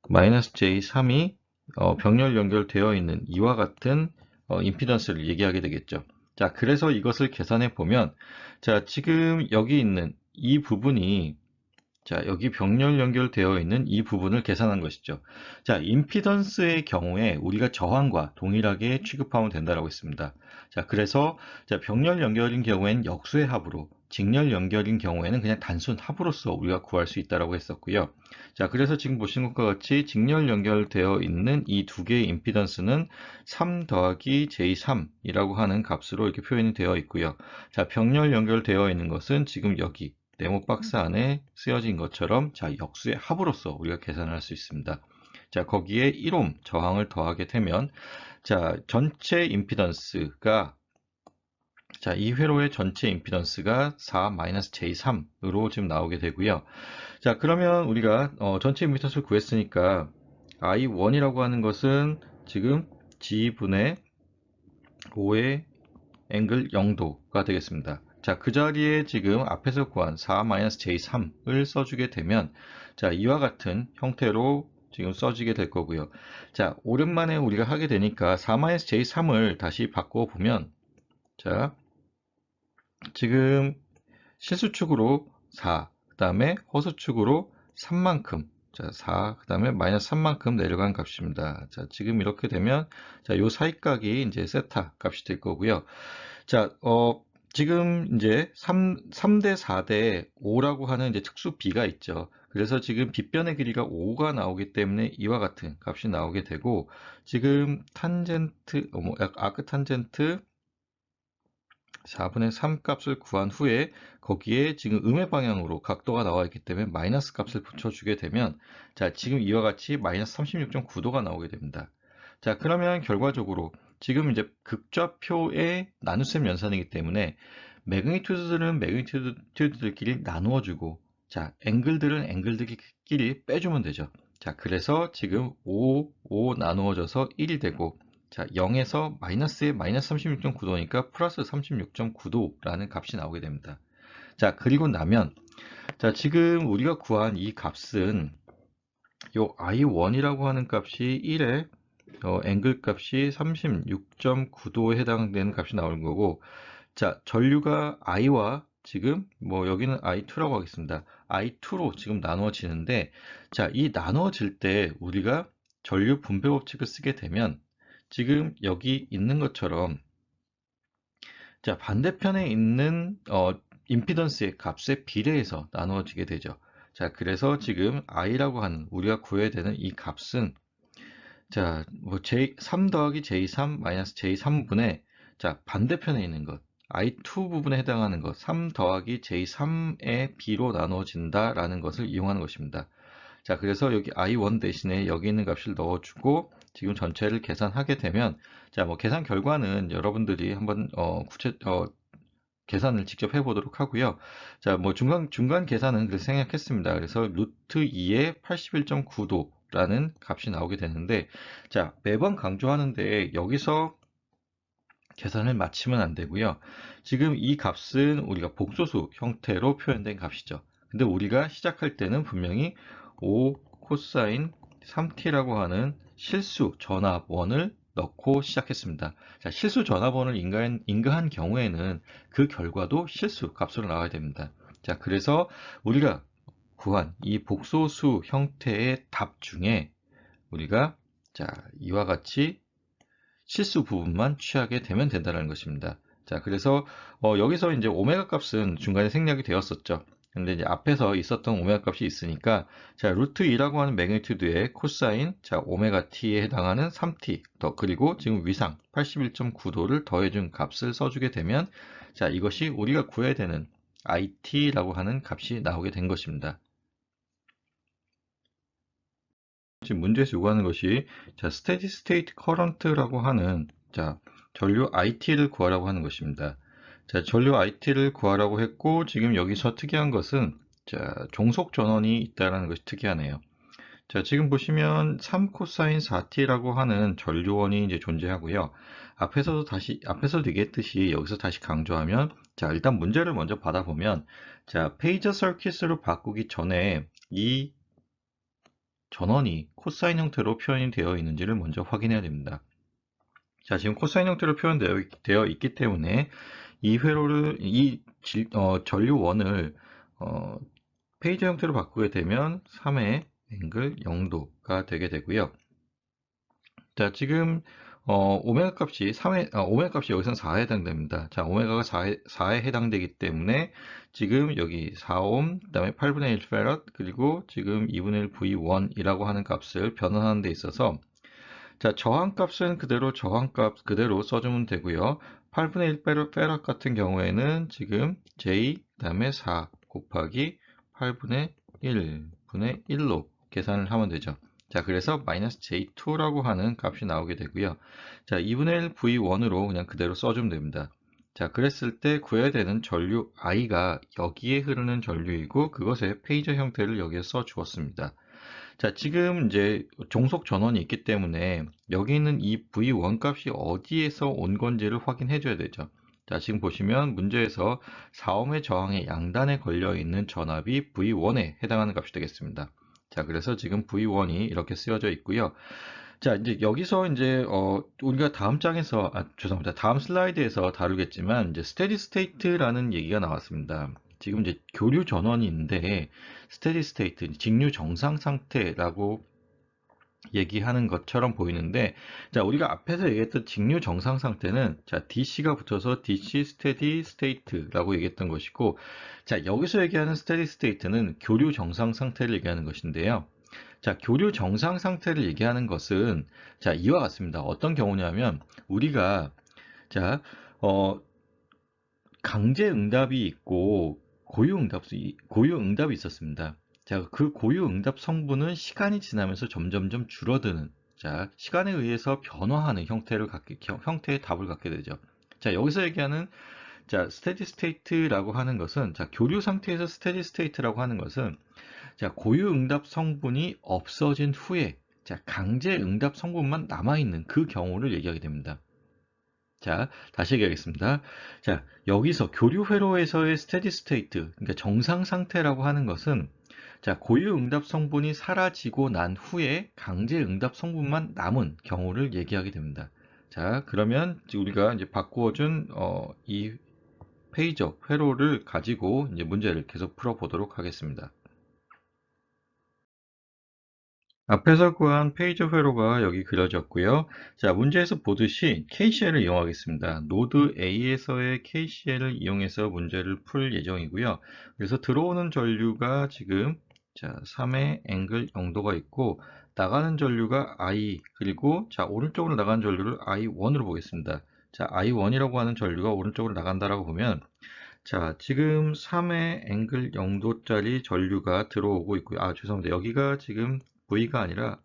Speaker 2: 마이너스 J3이 병렬 연결되어 있는 이와 같은 임피던스를 얘기하게 되겠죠. 자, 그래서 이것을 계산해 보면 자, 지금 여기 있는 이 부분이 자, 여기 병렬 연결되어 있는 이 부분을 계산한 것이죠. 자, 임피던스의 경우에 우리가 저항과 동일하게 취급하면 된다라고 했습니다. 자, 그래서 자, 병렬 연결인 경우에는 역수의 합으로, 직렬 연결인 경우에는 그냥 단순 합으로서 우리가 구할 수 있다라고 했었고요. 자, 그래서 지금 보신 것과 같이 직렬 연결되어 있는 이 두 개의 임피던스는 3 더하기 J3이라고 하는 값으로 이렇게 표현이 되어 있고요. 자, 병렬 연결되어 있는 것은 지금 여기 네모 박스 안에 쓰여진 것처럼 자, 역수의 합으로서 우리가 계산을 할 수 있습니다. 자, 거기에 1옴 저항을 더하게 되면 자, 전체 임피던스가 자, 이 회로의 전체 임피던스가 4-J3으로 지금 나오게 되고요. 자, 그러면 우리가 전체 임피던스를 구했으니까 I1이라고 하는 것은 지금 G분의 5의 앵글 0도가 되겠습니다. 자, 그 자리에 지금 앞에서 구한 4-J3을 써주게 되면 자, 이와 같은 형태로 지금 써지게 될 거고요. 자, 오랜만에 우리가 하게 되니까 4-J3을 다시 바꿔 보면 자, 지금 실수축으로 4, 그 다음에 허수축으로 3만큼 자, 4, 그 다음에 마이너스 3만큼 내려간 값입니다. 자, 지금 이렇게 되면 자, 요 사이각이 이제 세타 값이 될 거고요. 자, 지금 이제 3대 4대 5라고 하는 이제 특수 B가 있죠. 그래서 지금 빗변의 길이가 5가 나오기 때문에 이와 같은 값이 나오게 되고, 지금 탄젠트, 아크 탄젠트 4분의 3 값을 구한 후에 거기에 지금 음의 방향으로 각도가 나와 있기 때문에 마이너스 값을 붙여주게 되면 자, 지금 이와 같이 마이너스 36.9도가 나오게 됩니다. 자, 그러면 결과적으로 지금 이제 극좌표의 나눗셈 연산이기 때문에 매그니튜드들은 매그니튜드들끼리 나누어주고 자, 앵글들은 앵글들끼리 빼주면 되죠. 자, 그래서 지금 5 나누어져서 1이 되고 자, 0에서 마이너스에 마이너스 36.9도니까 플러스 36.9도라는 값이 나오게 됩니다. 자, 그리고 나면 자, 지금 우리가 구한 이 값은 요 I1이라고 하는 값이 1에 앵글 값이 36.9도에 해당되는 값이 나오는 거고 자, 전류가 I와 지금 뭐 여기는 I2라고 하겠습니다. I2로 지금 나누어지는데 자, 이 나누어질 때 우리가 전류 분배 법칙을 쓰게 되면 지금 여기 있는 것처럼 자, 반대편에 있는 임피던스의 값에 비례해서 나누어지게 되죠. 자, 그래서 지금 I라고 하는 우리가 구해야 되는 이 값은 자, 뭐 3 더하기 J3 마이너스 J3분의 자, 반대편에 있는 것 I2 부분에 해당하는 것 3 더하기 J3의 B로 나누어진다라는 것을 이용하는 것입니다. 자, 그래서 여기 I1 대신에 여기 있는 값을 넣어주고 지금 전체를 계산하게 되면 자, 뭐 계산 결과는 여러분들이 한번 계산을 직접 해보도록 하고요. 자, 뭐 중간 계산은 그래서 생략했습니다. 그래서 루트 2의 81.9도 라는 값이 나오게 되는데, 자, 매번 강조하는데 여기서 계산을 마치면 안 되고요. 지금 이 값은 우리가 복소수 형태로 표현된 값이죠. 근데 우리가 시작할 때는 분명히 5 코사인 3t라고 하는 실수 전압원을 넣고 시작했습니다. 자, 실수 전압원을 인가한 경우에는 그 결과도 실수 값으로 나와야 됩니다. 자, 그래서 우리가 구한 이 복소수 형태의 답 중에 우리가 자, 이와 같이 실수 부분만 취하게 되면 된다는 것입니다. 자, 그래서 여기서 이제 오메가 값은 중간에 생략이 되었었죠. 근데 이제 앞에서 있었던 오메가 값이 있으니까 자, 루트 2라고 하는 매그니튜드의 코사인 자, 오메가 t에 해당하는 3t 더 그리고 지금 위상 81.9도를 더해준 값을 써주게 되면 자, 이것이 우리가 구해야 되는 it라고 하는 값이 나오게 된 것입니다. 지금 문제에서 요구하는 것이 자, steady state current라고 하는 자, 전류 IT를 구하라고 하는 것입니다. 자, 전류 IT를 구하라고 했고 지금 여기서 특이한 것은 자, 종속 전원이 있다는 것이 특이하네요. 자, 지금 보시면 3 코사인 4t라고 하는 전류원이 이제 존재하고요. 앞에서도 얘기했듯이 여기서 다시 강조하면 자, 일단 문제를 먼저 받아보면 자, 페이저 서킷으로 바꾸기 전에 이 전원이 코사인 형태로 표현이 되어 있는지를 먼저 확인해야 됩니다. 자, 지금 코사인 형태로 표현되어 있기 때문에 이 회로를, 전류원을, 페이저 형태로 바꾸게 되면 3의 앵글 0도가 되게 되고요. 자, 지금, 오메가 값이 오메가 값이 여기서는 4에 해당됩니다. 자, 오메가가 4에 해당되기 때문에 지금 여기 4옴, 그 다음에 8분의 1 페럿, 그리고 지금 2분의 1 V1이라고 하는 값을 변환하는 데 있어서 자, 저항값은 저항값 그대로 써주면 되고요. 8분의 1 페럿 같은 경우에는 지금 J, 그 다음에 4 곱하기 8분의 1분의 1로 계산을 하면 되죠. 자, 그래서 마이너스 J2라고 하는 값이 나오게 되고요. 자, 2분의 1 V1으로 그냥 그대로 써주면 됩니다. 자, 그랬을 때 구해야 되는 전류 I가 여기에 흐르는 전류이고 그것의 페이저 형태를 여기에 써 주었습니다. 자, 지금 이제 종속 전원이 있기 때문에 여기 있는 이 V1 값이 어디에서 온 건지를 확인해 줘야 되죠. 자, 지금 보시면 문제에서 4ohm의 저항의 양단에 걸려 있는 전압이 V1에 해당하는 값이 되겠습니다. 자, 그래서 지금 V1이 이렇게 쓰여져 있고요. 자, 이제 여기서 이제 우리가 죄송합니다. 다음 슬라이드에서 다루겠지만 이제 스테디 스테이트라는 얘기가 나왔습니다. 지금 이제 교류 전원인데 스테디 스테이트, 직류 정상 상태라고 얘기하는 것처럼 보이는데 자, 우리가 앞에서 얘기했던 직류 정상 상태는 자, DC가 붙어서 DC 스테디 스테이트라고 얘기했던 것이고 자, 여기서 얘기하는 스테디 스테이트는 교류 정상 상태를 얘기하는 것인데요. 자, 교류 정상 상태를 얘기하는 것은 자, 이와 같습니다. 어떤 경우냐면 우리가 자, 강제 응답이 있고 고유 응답이 있었습니다. 자, 그 고유 응답 성분은 시간이 지나면서 점점점 줄어드는 자, 시간에 의해서 변화하는 형태의 답을 갖게 되죠. 자, 여기서 얘기하는 자, 스테디 스테이트라고 하는 것은 자, 교류 상태에서 스테디 스테이트라고 하는 것은 자, 고유 응답 성분이 없어진 후에 자, 강제 응답 성분만 남아있는 그 경우를 얘기하게 됩니다. 자, 다시 얘기하겠습니다. 자, 여기서 교류 회로에서의 스테디 스테이트, 그러니까 정상 상태라고 하는 것은 자, 고유 응답 성분이 사라지고 난 후에 강제 응답 성분만 남은 경우를 얘기하게 됩니다. 자, 그러면 우리가 이제 바꾸어준 이 페이저 회로를 가지고 이제 문제를 계속 풀어보도록 하겠습니다. 앞에서 구한 페이저 회로가 여기 그려졌고요. 자, 문제에서 보듯이 KCL을 이용하겠습니다. 노드 A에서의 KCL을 이용해서 문제를 풀 예정이고요. 그래서 들어오는 전류가 지금 자, 3의 앵글 0도가 있고 나가는 전류가 I 그리고 자, 오른쪽으로 나가는 전류를 I1으로 보겠습니다. 자, I1이라고 하는 전류가 오른쪽으로 나간다라고 보면 자, 지금 3의 앵글 0도짜리 전류가 들어오고 있고요. 아, 죄송합니다. 여기가 지금 V가 아니라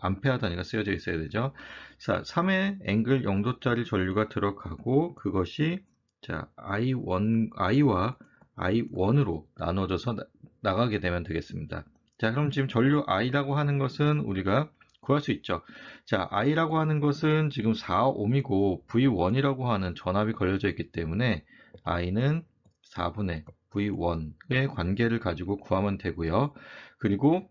Speaker 2: 암페어 단위가 쓰여져 있어야 되죠. 자, 3의 앵글 0도짜리 전류가 들어가고 그것이 자, I와 I1으로 나눠져서 나가게 되면 되겠습니다. 자, 그럼 지금 전류 i라고 하는 것은 우리가 구할 수 있죠. 자, i라고 하는 것은 지금 4ohm이고 V1이라고 하는 전압이 걸려져 있기 때문에 i는 4분의 V1의 관계를 가지고 구하면 되고요. 그리고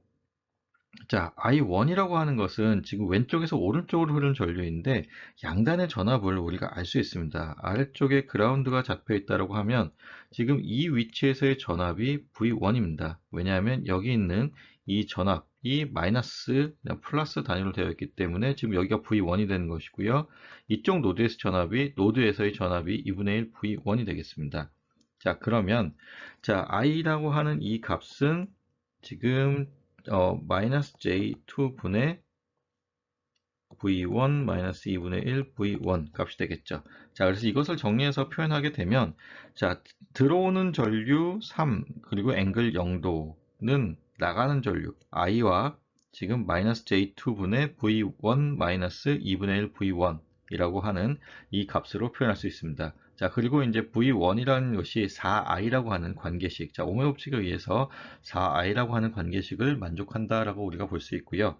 Speaker 2: 자, I1이라고 하는 것은 지금 왼쪽에서 오른쪽으로 흐르는 전류인데 양단의 전압을 우리가 알 수 있습니다. 아래쪽에 그라운드가 잡혀 있다고 하면 지금 이 위치에서의 전압이 V1입니다. 왜냐하면 여기 있는 이 전압이 마이너스, 플러스 단위로 되어 있기 때문에 지금 여기가 V1이 되는 것이고요. 이쪽 노드에서의 전압이 2분의 1 V1이 되겠습니다. 자, 그러면 자, I라고 하는 이 값은 지금 마이너스 J2분의 V1 마이너스 2분의 1 V1 값이 되겠죠. 자, 그래서 이것을 정리해서 표현하게 되면, 자, 들어오는 전류 3, 그리고 앵글 0도는 나가는 전류 I와 지금 마이너스 J2분의 V1 마이너스 2분의 1 V1 이라고 하는 이 값으로 표현할 수 있습니다. 자, 그리고 이제 V1이라는 것이 4i라고 하는 관계식, 자, 오음의 법칙에 의해서 4i라고 하는 관계식을 만족한다라고 우리가 볼 수 있고요.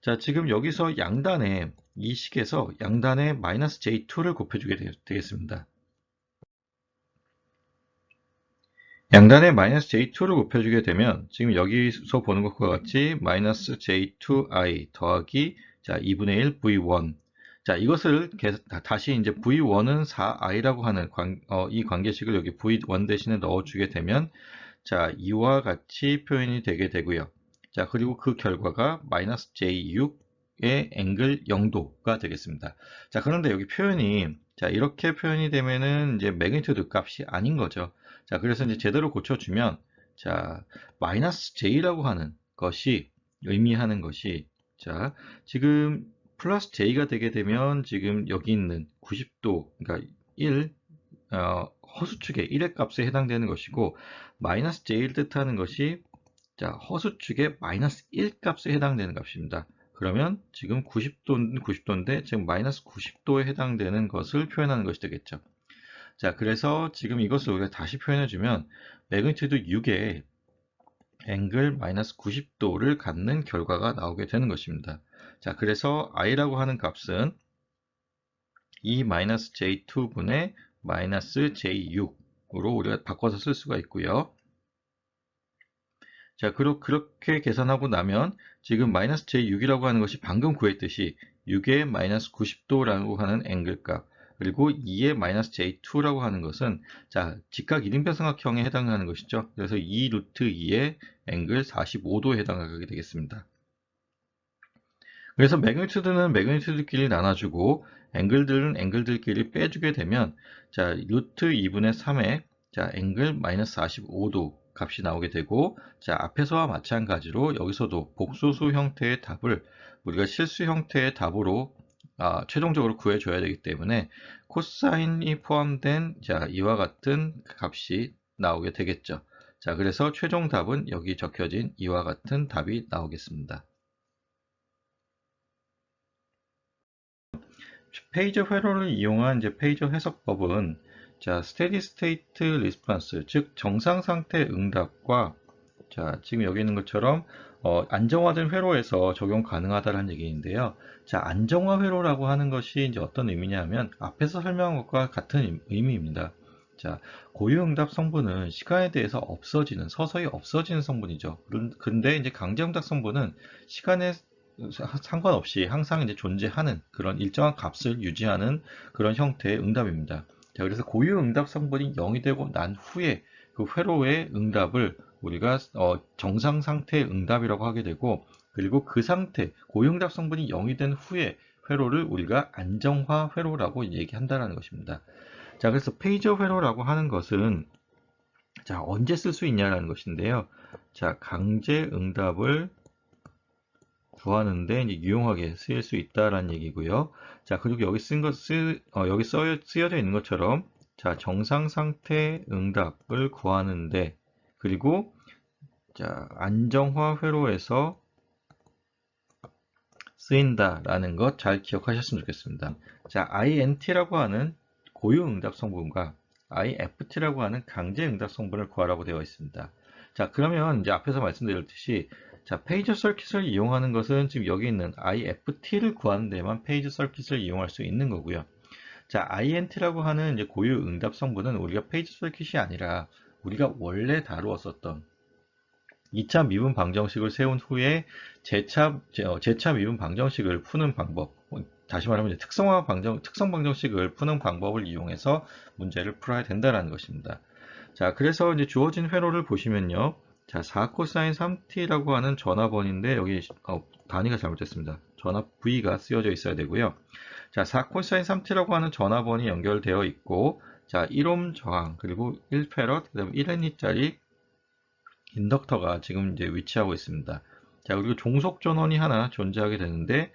Speaker 2: 자, 지금 여기서 양단에, 이 식에서 양단에 마이너스 J2를 곱해주게 되겠습니다. 양단에 마이너스 J2를 곱해주게 되면 지금 여기서 보는 것과 같이 마이너스 J2i 더하기 자 2분의 1 V1 자 이것을 다시 이제 V1은 4i라고 하는 이 관계식을 여기 V1 대신에 넣어주게 되면 자 이와 같이 표현이 되게 되고요. 자 그리고 그 결과가 마이너스 J6의 앵글 0도가 되겠습니다. 자 그런데 여기 표현이 자 이렇게 표현이 되면은 이제 매그니튜드 값이 아닌 거죠. 자, 그래서 이제 제대로 고쳐주면, 자, 마이너스 J라고 하는 것이, 의미하는 것이, 자, 지금 플러스 J가 되게 되면 지금 여기 있는 90도, 그러니까 1, 허수축의 1의 값에 해당되는 것이고, 마이너스 J를 뜻하는 것이, 자, 허수축의 마이너스 1 값에 해당되는 값입니다. 그러면 지금 90도는 90도인데, 지금 마이너스 90도에 해당되는 것을 표현하는 것이 되겠죠. 자, 그래서 지금 이것을 우리가 다시 표현해주면 매그니튜드 6의 앵글 마이너스 90도를 갖는 결과가 나오게 되는 것입니다. 자, 그래서 i라고 하는 값은 이 마이너스 j2분의 마이너스 j6으로 우리가 바꿔서 쓸 수가 있고요. 자, 그렇게 계산하고 나면 지금 마이너스 j6이라고 하는 것이 방금 구했듯이 6의 마이너스 90도라고 하는 앵글 값 그리고 2의 마이너스 j2라고 하는 것은 자 직각 1인변삼각형에 해당하는 것이죠. 그래서 2 루트 2의 앵글 45도에 해당하게 되겠습니다. 그래서 매그니튜드는 매그니튜드끼리 나눠주고 앵글들은 앵글들끼리 빼주게 되면 자 루트 2분의 3의 자 앵글 마이너스 45도 값이 나오게 되고 자 앞에서와 마찬가지로 여기서도 복소수 형태의 답을 우리가 실수 형태의 답으로 최종적으로 구해줘야 되기 때문에 코사인이 포함된 자 이와 같은 값이 나오게 되겠죠. 자 그래서 최종 답은 여기 적혀진 이와 같은 답이 나오겠습니다. 페이저 회로를 이용한 이제 페이저 해석법은 자 스테디 스테이트 리스폰스 즉 정상 상태 응답과 자 지금 여기 있는 것처럼 안정화된 회로에서 적용 가능하다는 얘기인데요. 자 안정화 회로라고 하는 것이 이제 어떤 의미냐면 앞에서 설명한 것과 같은 의미입니다. 자 고유응답 성분은 시간에 대해서 서서히 없어지는 성분이죠. 근데 이제 강제응답 성분은 시간에 상관없이 항상 이제 존재하는 그런 일정한 값을 유지하는 그런 형태의 응답입니다. 자, 그래서 고유 응답 성분이 0이 되고 난 후에 그 회로의 응답을 우리가 정상 상태의 응답이라고 하게 되고 그리고 그 상태, 고유 응답 성분이 0이 된 후에 회로를 우리가 안정화 회로라고 얘기한다는 것입니다. 자, 그래서 페이저 회로라고 하는 것은 자, 언제 쓸 수 있냐라는 것인데요. 자, 강제 응답을 구하는데 이제 유용하게 쓰일 수 있다라는 얘기고요. 자, 그리고 여기 여기 쓰여져 있는 것처럼 자, 정상 상태 응답을 구하는데 그리고 자, 안정화 회로에서 쓰인다라는 것 잘 기억하셨으면 좋겠습니다. 자, INT라고 하는 고유 응답 성분과 IFT라고 하는 강제 응답 성분을 구하라고 되어 있습니다. 자, 그러면 이제 앞에서 말씀드렸듯이 자, 페이지 서킷을 이용하는 것은 지금 여기 있는 IFT를 구하는 데만 페이지 서킷을 이용할 수 있는 거고요. 자, INT라고 하는 이제 고유 응답 성분은 우리가 페이지 서킷이 아니라 우리가 원래 다루었었던 2차 미분 방정식을 세운 후에 재차 미분 방정식을 푸는 방법, 다시 말하면 이제 특성 방정식을 푸는 방법을 이용해서 문제를 풀어야 된다는 것입니다. 자, 그래서 이제 주어진 회로를 보시면요. 자, 4코사인 3t라고 하는 전화번인데 여기 단위가 잘못됐습니다. 전화 V가 쓰여져 있어야 되고요. 자, 4코사인 3t라고 하는 전화번이 연결되어 있고, 자, 1옴 저항, 그리고 1페럿, 그 다음에 1N짜리 인덕터가 지금 이제 위치하고 있습니다. 자, 그리고 종속 전원이 하나 존재하게 되는데,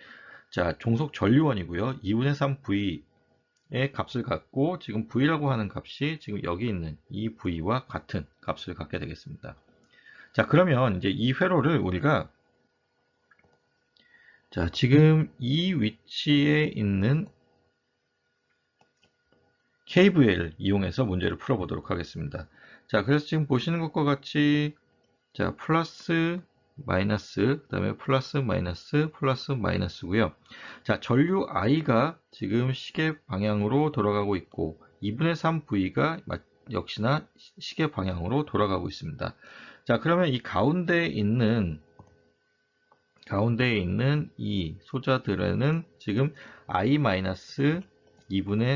Speaker 2: 자, 종속 전류원이고요. 2분의 3 V의 값을 갖고, 지금 V라고 하는 값이 지금 여기 있는 이 V와 같은 값을 갖게 되겠습니다. 자, 그러면 이제 이 회로를 우리가, 자, 지금 이 위치에 있는 KVL을 이용해서 문제를 풀어보도록 하겠습니다. 자, 그래서 지금 보시는 것과 같이 자, 플러스, 마이너스, 그 다음에 플러스, 마이너스, 플러스, 마이너스고요. 자, 전류 I가 지금 시계 방향으로 돌아가고 있고 2분의 3V가 역시나 시계 방향으로 돌아가고 있습니다. 자, 그러면 이 가운데에 있는 이 소자들에는 지금 I-2분의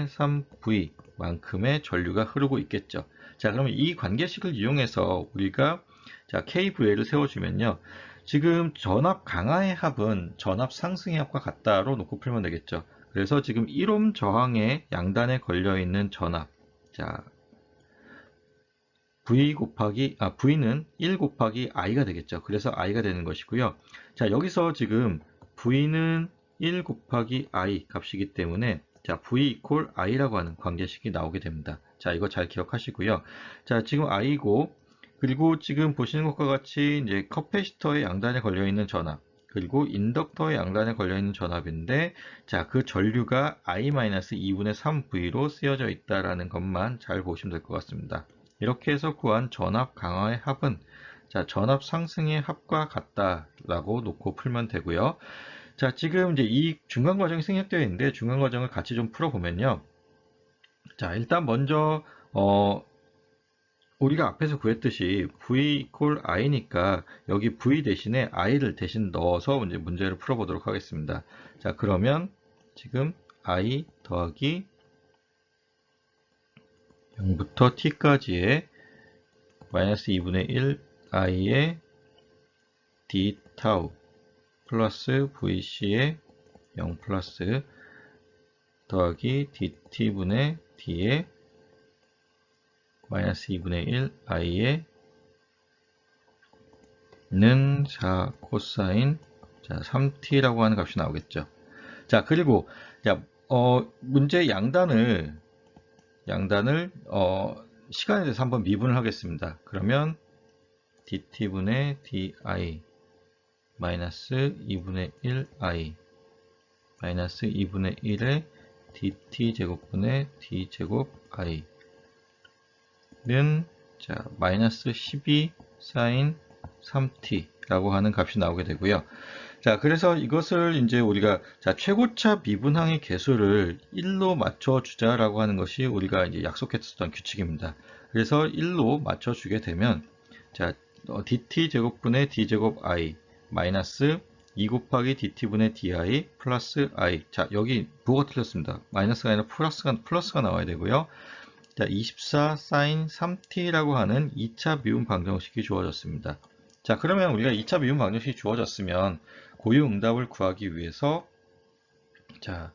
Speaker 2: 3V 만큼의 전류가 흐르고 있겠죠. 자, 그러면 이 관계식을 이용해서 우리가 자, KVL을 세워주면요. 지금 전압 강하의 합은 전압 상승의 합과 같다로 놓고 풀면 되겠죠. 그래서 지금 1옴 저항의 양단에 걸려있는 전압. 자, V는 1 곱하기 I가 되겠죠. 그래서 I가 되는 것이고요. 자, 여기서 지금 V는 1 곱하기 I 값이기 때문에 자, V 이퀄 I라고 하는 관계식이 나오게 됩니다. 자, 이거 잘 기억하시고요. 자, 지금 I고, 그리고 지금 보시는 것과 같이 이제 커패시터의 양단에 걸려있는 전압, 그리고 인덕터의 양단에 걸려있는 전압인데, 자, 그 전류가 I-2분의 3V로 쓰여져 있다라는 것만 잘 보시면 될 것 같습니다. 이렇게 해서 구한 전압 강화의 합은 자, 전압 상승의 합과 같다라고 놓고 풀면 되고요. 자, 지금 이제 이 중간 과정이 생략되어 있는데 중간 과정을 같이 좀 풀어보면요. 자, 일단 먼저 우리가 앞에서 구했듯이 V 이퀄 I니까 여기 V 대신에 I를 대신 넣어서 이제 문제를 풀어보도록 하겠습니다. 자, 그러면 지금 I 더하기 0부터 t까지의 마이너스 2분의 1 i의 d 타우 플러스 vc의 0 플러스 더하기 dt분의 d의 마이너스 2분의 1 i의 는 4 코사인 자, 3t라고 하는 값이 나오겠죠. 자, 그리고 자, 문제 양단을 시간에 대해서 한번 미분을 하겠습니다. 그러면 dt분의 di 마이너스 2분의 1i 마이너스 2분의 1의 dt제곱분의 d제곱 i는 자, 마이너스 12 사인 3t라고 하는 값이 나오게 되고요. 자, 그래서 이것을 이제 우리가 자, 최고차 미분항의 개수를 1로 맞춰주자라고 하는 것이 우리가 이제 약속했었던 규칙입니다. 그래서 1로 맞춰주게 되면 자, dt 제곱분의 d제곱 i 마이너스 2 곱하기 dt분의 di 플러스 i. 자, 여기 부호가 틀렸습니다. 마이너스가 아니라 플러스가 나와야 되고요. 자, 24 사인 3t라고 하는 2차 미분 방정식이 주어졌습니다. 자, 그러면 우리가 2차 미분 방정식이 주어졌으면 고유 응답을 구하기 위해서 자,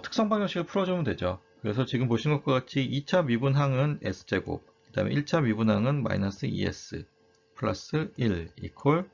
Speaker 2: 특성 방정식을 풀어주면 되죠. 그래서 지금 보시는 것과 같이 2차 미분항은 s제곱, 그 다음에 1차 미분항은 마이너스 2s 플러스 1 이퀄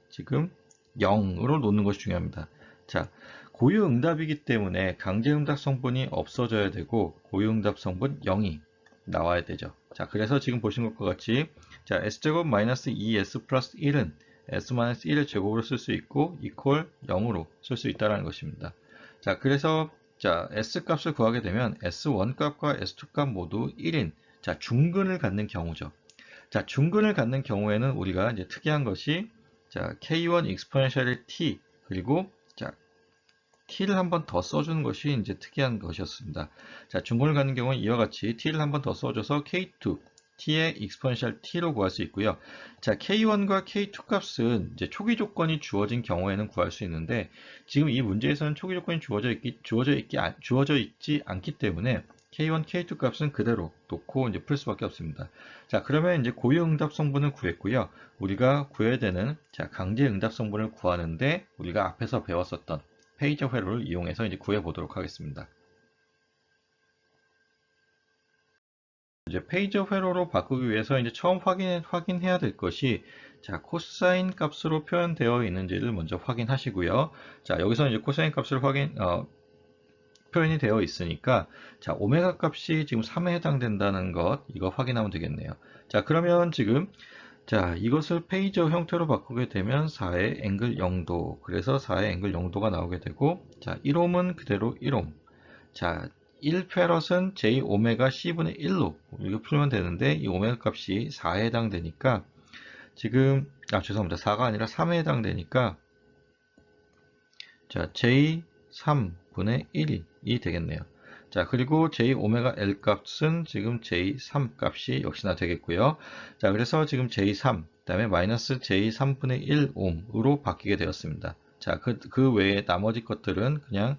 Speaker 2: 지금 0으로 놓는 것이 중요합니다. 자, 고유 응답이기 때문에 강제 응답 성분이 없어져야 되고 고유 응답 성분 0이 나와야 되죠. 자, 그래서 지금 보신 것과 같이 자, s제곱 마이너스 2s 플러스 1은 s 마이너스 1의 제곱으로 쓸 수 있고 이퀄 0으로 쓸 수 있다는 것입니다. 자, 그래서 자, s 값을 구하게 되면 s1 값과 s2 값 모두 1인 자, 중근을 갖는 경우죠. 자, 중근을 갖는 경우에는 우리가 이제 특이한 것이 자, k1 exponential t 그리고 자, t를 한 번 더 써주는 것이 이제 특이한 것이었습니다. 자, 중근을 갖는 경우는 이와 같이 t를 한 번 더 써줘서 k2 t의 exponential t로 구할 수 있고요. 자, k1과 k2 값은 이제 초기 조건이 주어진 경우에는 구할 수 있는데 지금 이 문제에서는 초기 조건이 주어져 있지 않기 때문에 k1, k2 값은 그대로 놓고 이제 풀 수밖에 없습니다. 자, 그러면 이제 고유응답 성분을 구했고요. 우리가 구해야 되는 자, 강제 응답 성분을 구하는데 우리가 앞에서 배웠었던 페이저 회로를 이용해서 이제 구해 보도록 하겠습니다. 이제 페이저 회로로 바꾸기 위해서 이제 처음 확인해야 될 것이 자, 코사인 값으로 표현되어 있는지를 먼저 확인하시고요. 자, 여기서 이제 코사인 값을 표현이 되어 있으니까 자, 오메가 값이 지금 3에 해당된다는 것 이거 확인하면 되겠네요. 자, 그러면 지금 자, 이것을 페이저 형태로 바꾸게 되면 4의 앵글 0도 그래서 4의 앵글 0도가 나오게 되고 자, 1옴은 그대로 1옴 자, 1페럿은 j 오메가 c분의 1로 이렇게 풀면 되는데 이 오메가 값이 4에 해당되니까 지금 죄송합니다. 4가 아니라 3에 해당되니까 자, j 3분의 1이 되겠네요. 자, 그리고 j 오메가 l 값은 지금 j3 값이 역시나 되겠고요. 자, 그래서 지금 j3, 그다음에 마이너스 j3분의 1옴으로 바뀌게 되었습니다. 자, 그 외에 나머지 것들은 그냥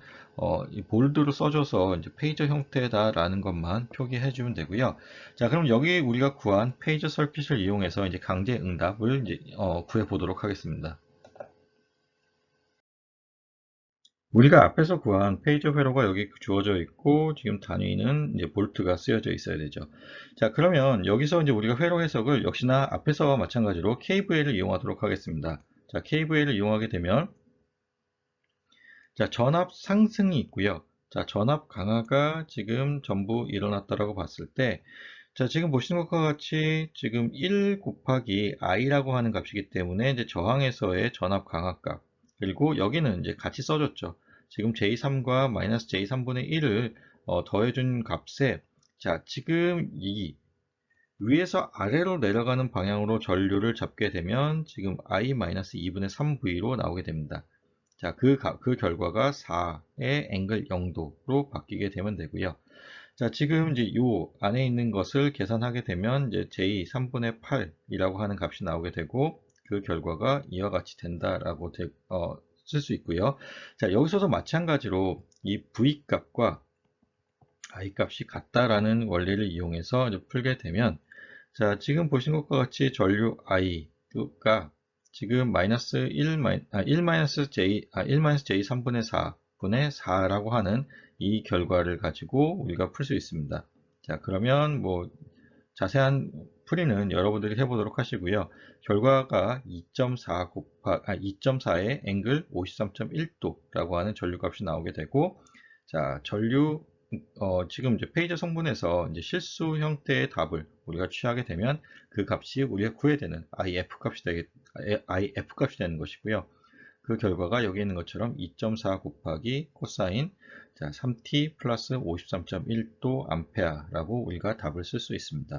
Speaker 2: 이 볼드로 써줘서 이제 페이저 형태다라는 것만 표기해 주면 되고요. 자, 그럼 여기 우리가 구한 페이저 서킷을 이용해서 이제 강제 응답을 이제 구해 보도록 하겠습니다. 우리가 앞에서 구한 페이저 회로가 여기 주어져 있고 지금 단위는 이제 볼트가 쓰여져 있어야 되죠. 자, 그러면 여기서 이제 우리가 회로 해석을 역시나 앞에서와 마찬가지로 KVL을 이용하도록 하겠습니다. 자, KVL을 이용하게 되면 자, 전압 상승이 있고요. 자, 전압 강화가 지금 전부 일어났다라고 봤을 때 자, 지금 보시는 것과 같이 지금 1 곱하기 i라고 하는 값이기 때문에 이제 저항에서의 전압 강화값 그리고 여기는 이제 같이 써줬죠. 지금 j3과 마이너스 j3분의 1을 더해준 값에 자, 지금 이 위에서 아래로 내려가는 방향으로 전류를 잡게 되면 지금 i-2분의 3v로 나오게 됩니다. 자, 그 결과가 4의 앵글 0도로 바뀌게 되면 되고요. 자, 지금 이제 요 안에 있는 것을 계산하게 되면 이제 j 3분의 8이라고 하는 값이 나오게 되고 그 결과가 이와 같이 된다라고 쓸 수 있고요. 자, 여기서도 마찬가지로 이 v 값과 i 값이 같다라는 원리를 이용해서 이제 풀게 되면 자, 지금 보신 것과 같이 전류 i가 지금 마이너스 1 마이너스 j 3분의 4분의 4라고 하는 이 결과를 가지고 우리가 풀 수 있습니다. 자, 그러면 뭐 자세한 풀이는 여러분들이 해보도록 하시고요. 결과가 2.4의 앵글 53.1도라고 하는 전류값이 나오게 되고 자, 지금 이제 페이저 성분에서 이제 실수 형태의 답을 우리가 취하게 되면 그 값이 우리가 구해야 되는 IF 값이 되는 것이고요. 그 결과가 여기 있는 것처럼 2.4 곱하기 코사인 자, 3t 플러스 53.1도 암페아라고 우리가 답을 쓸 수 있습니다.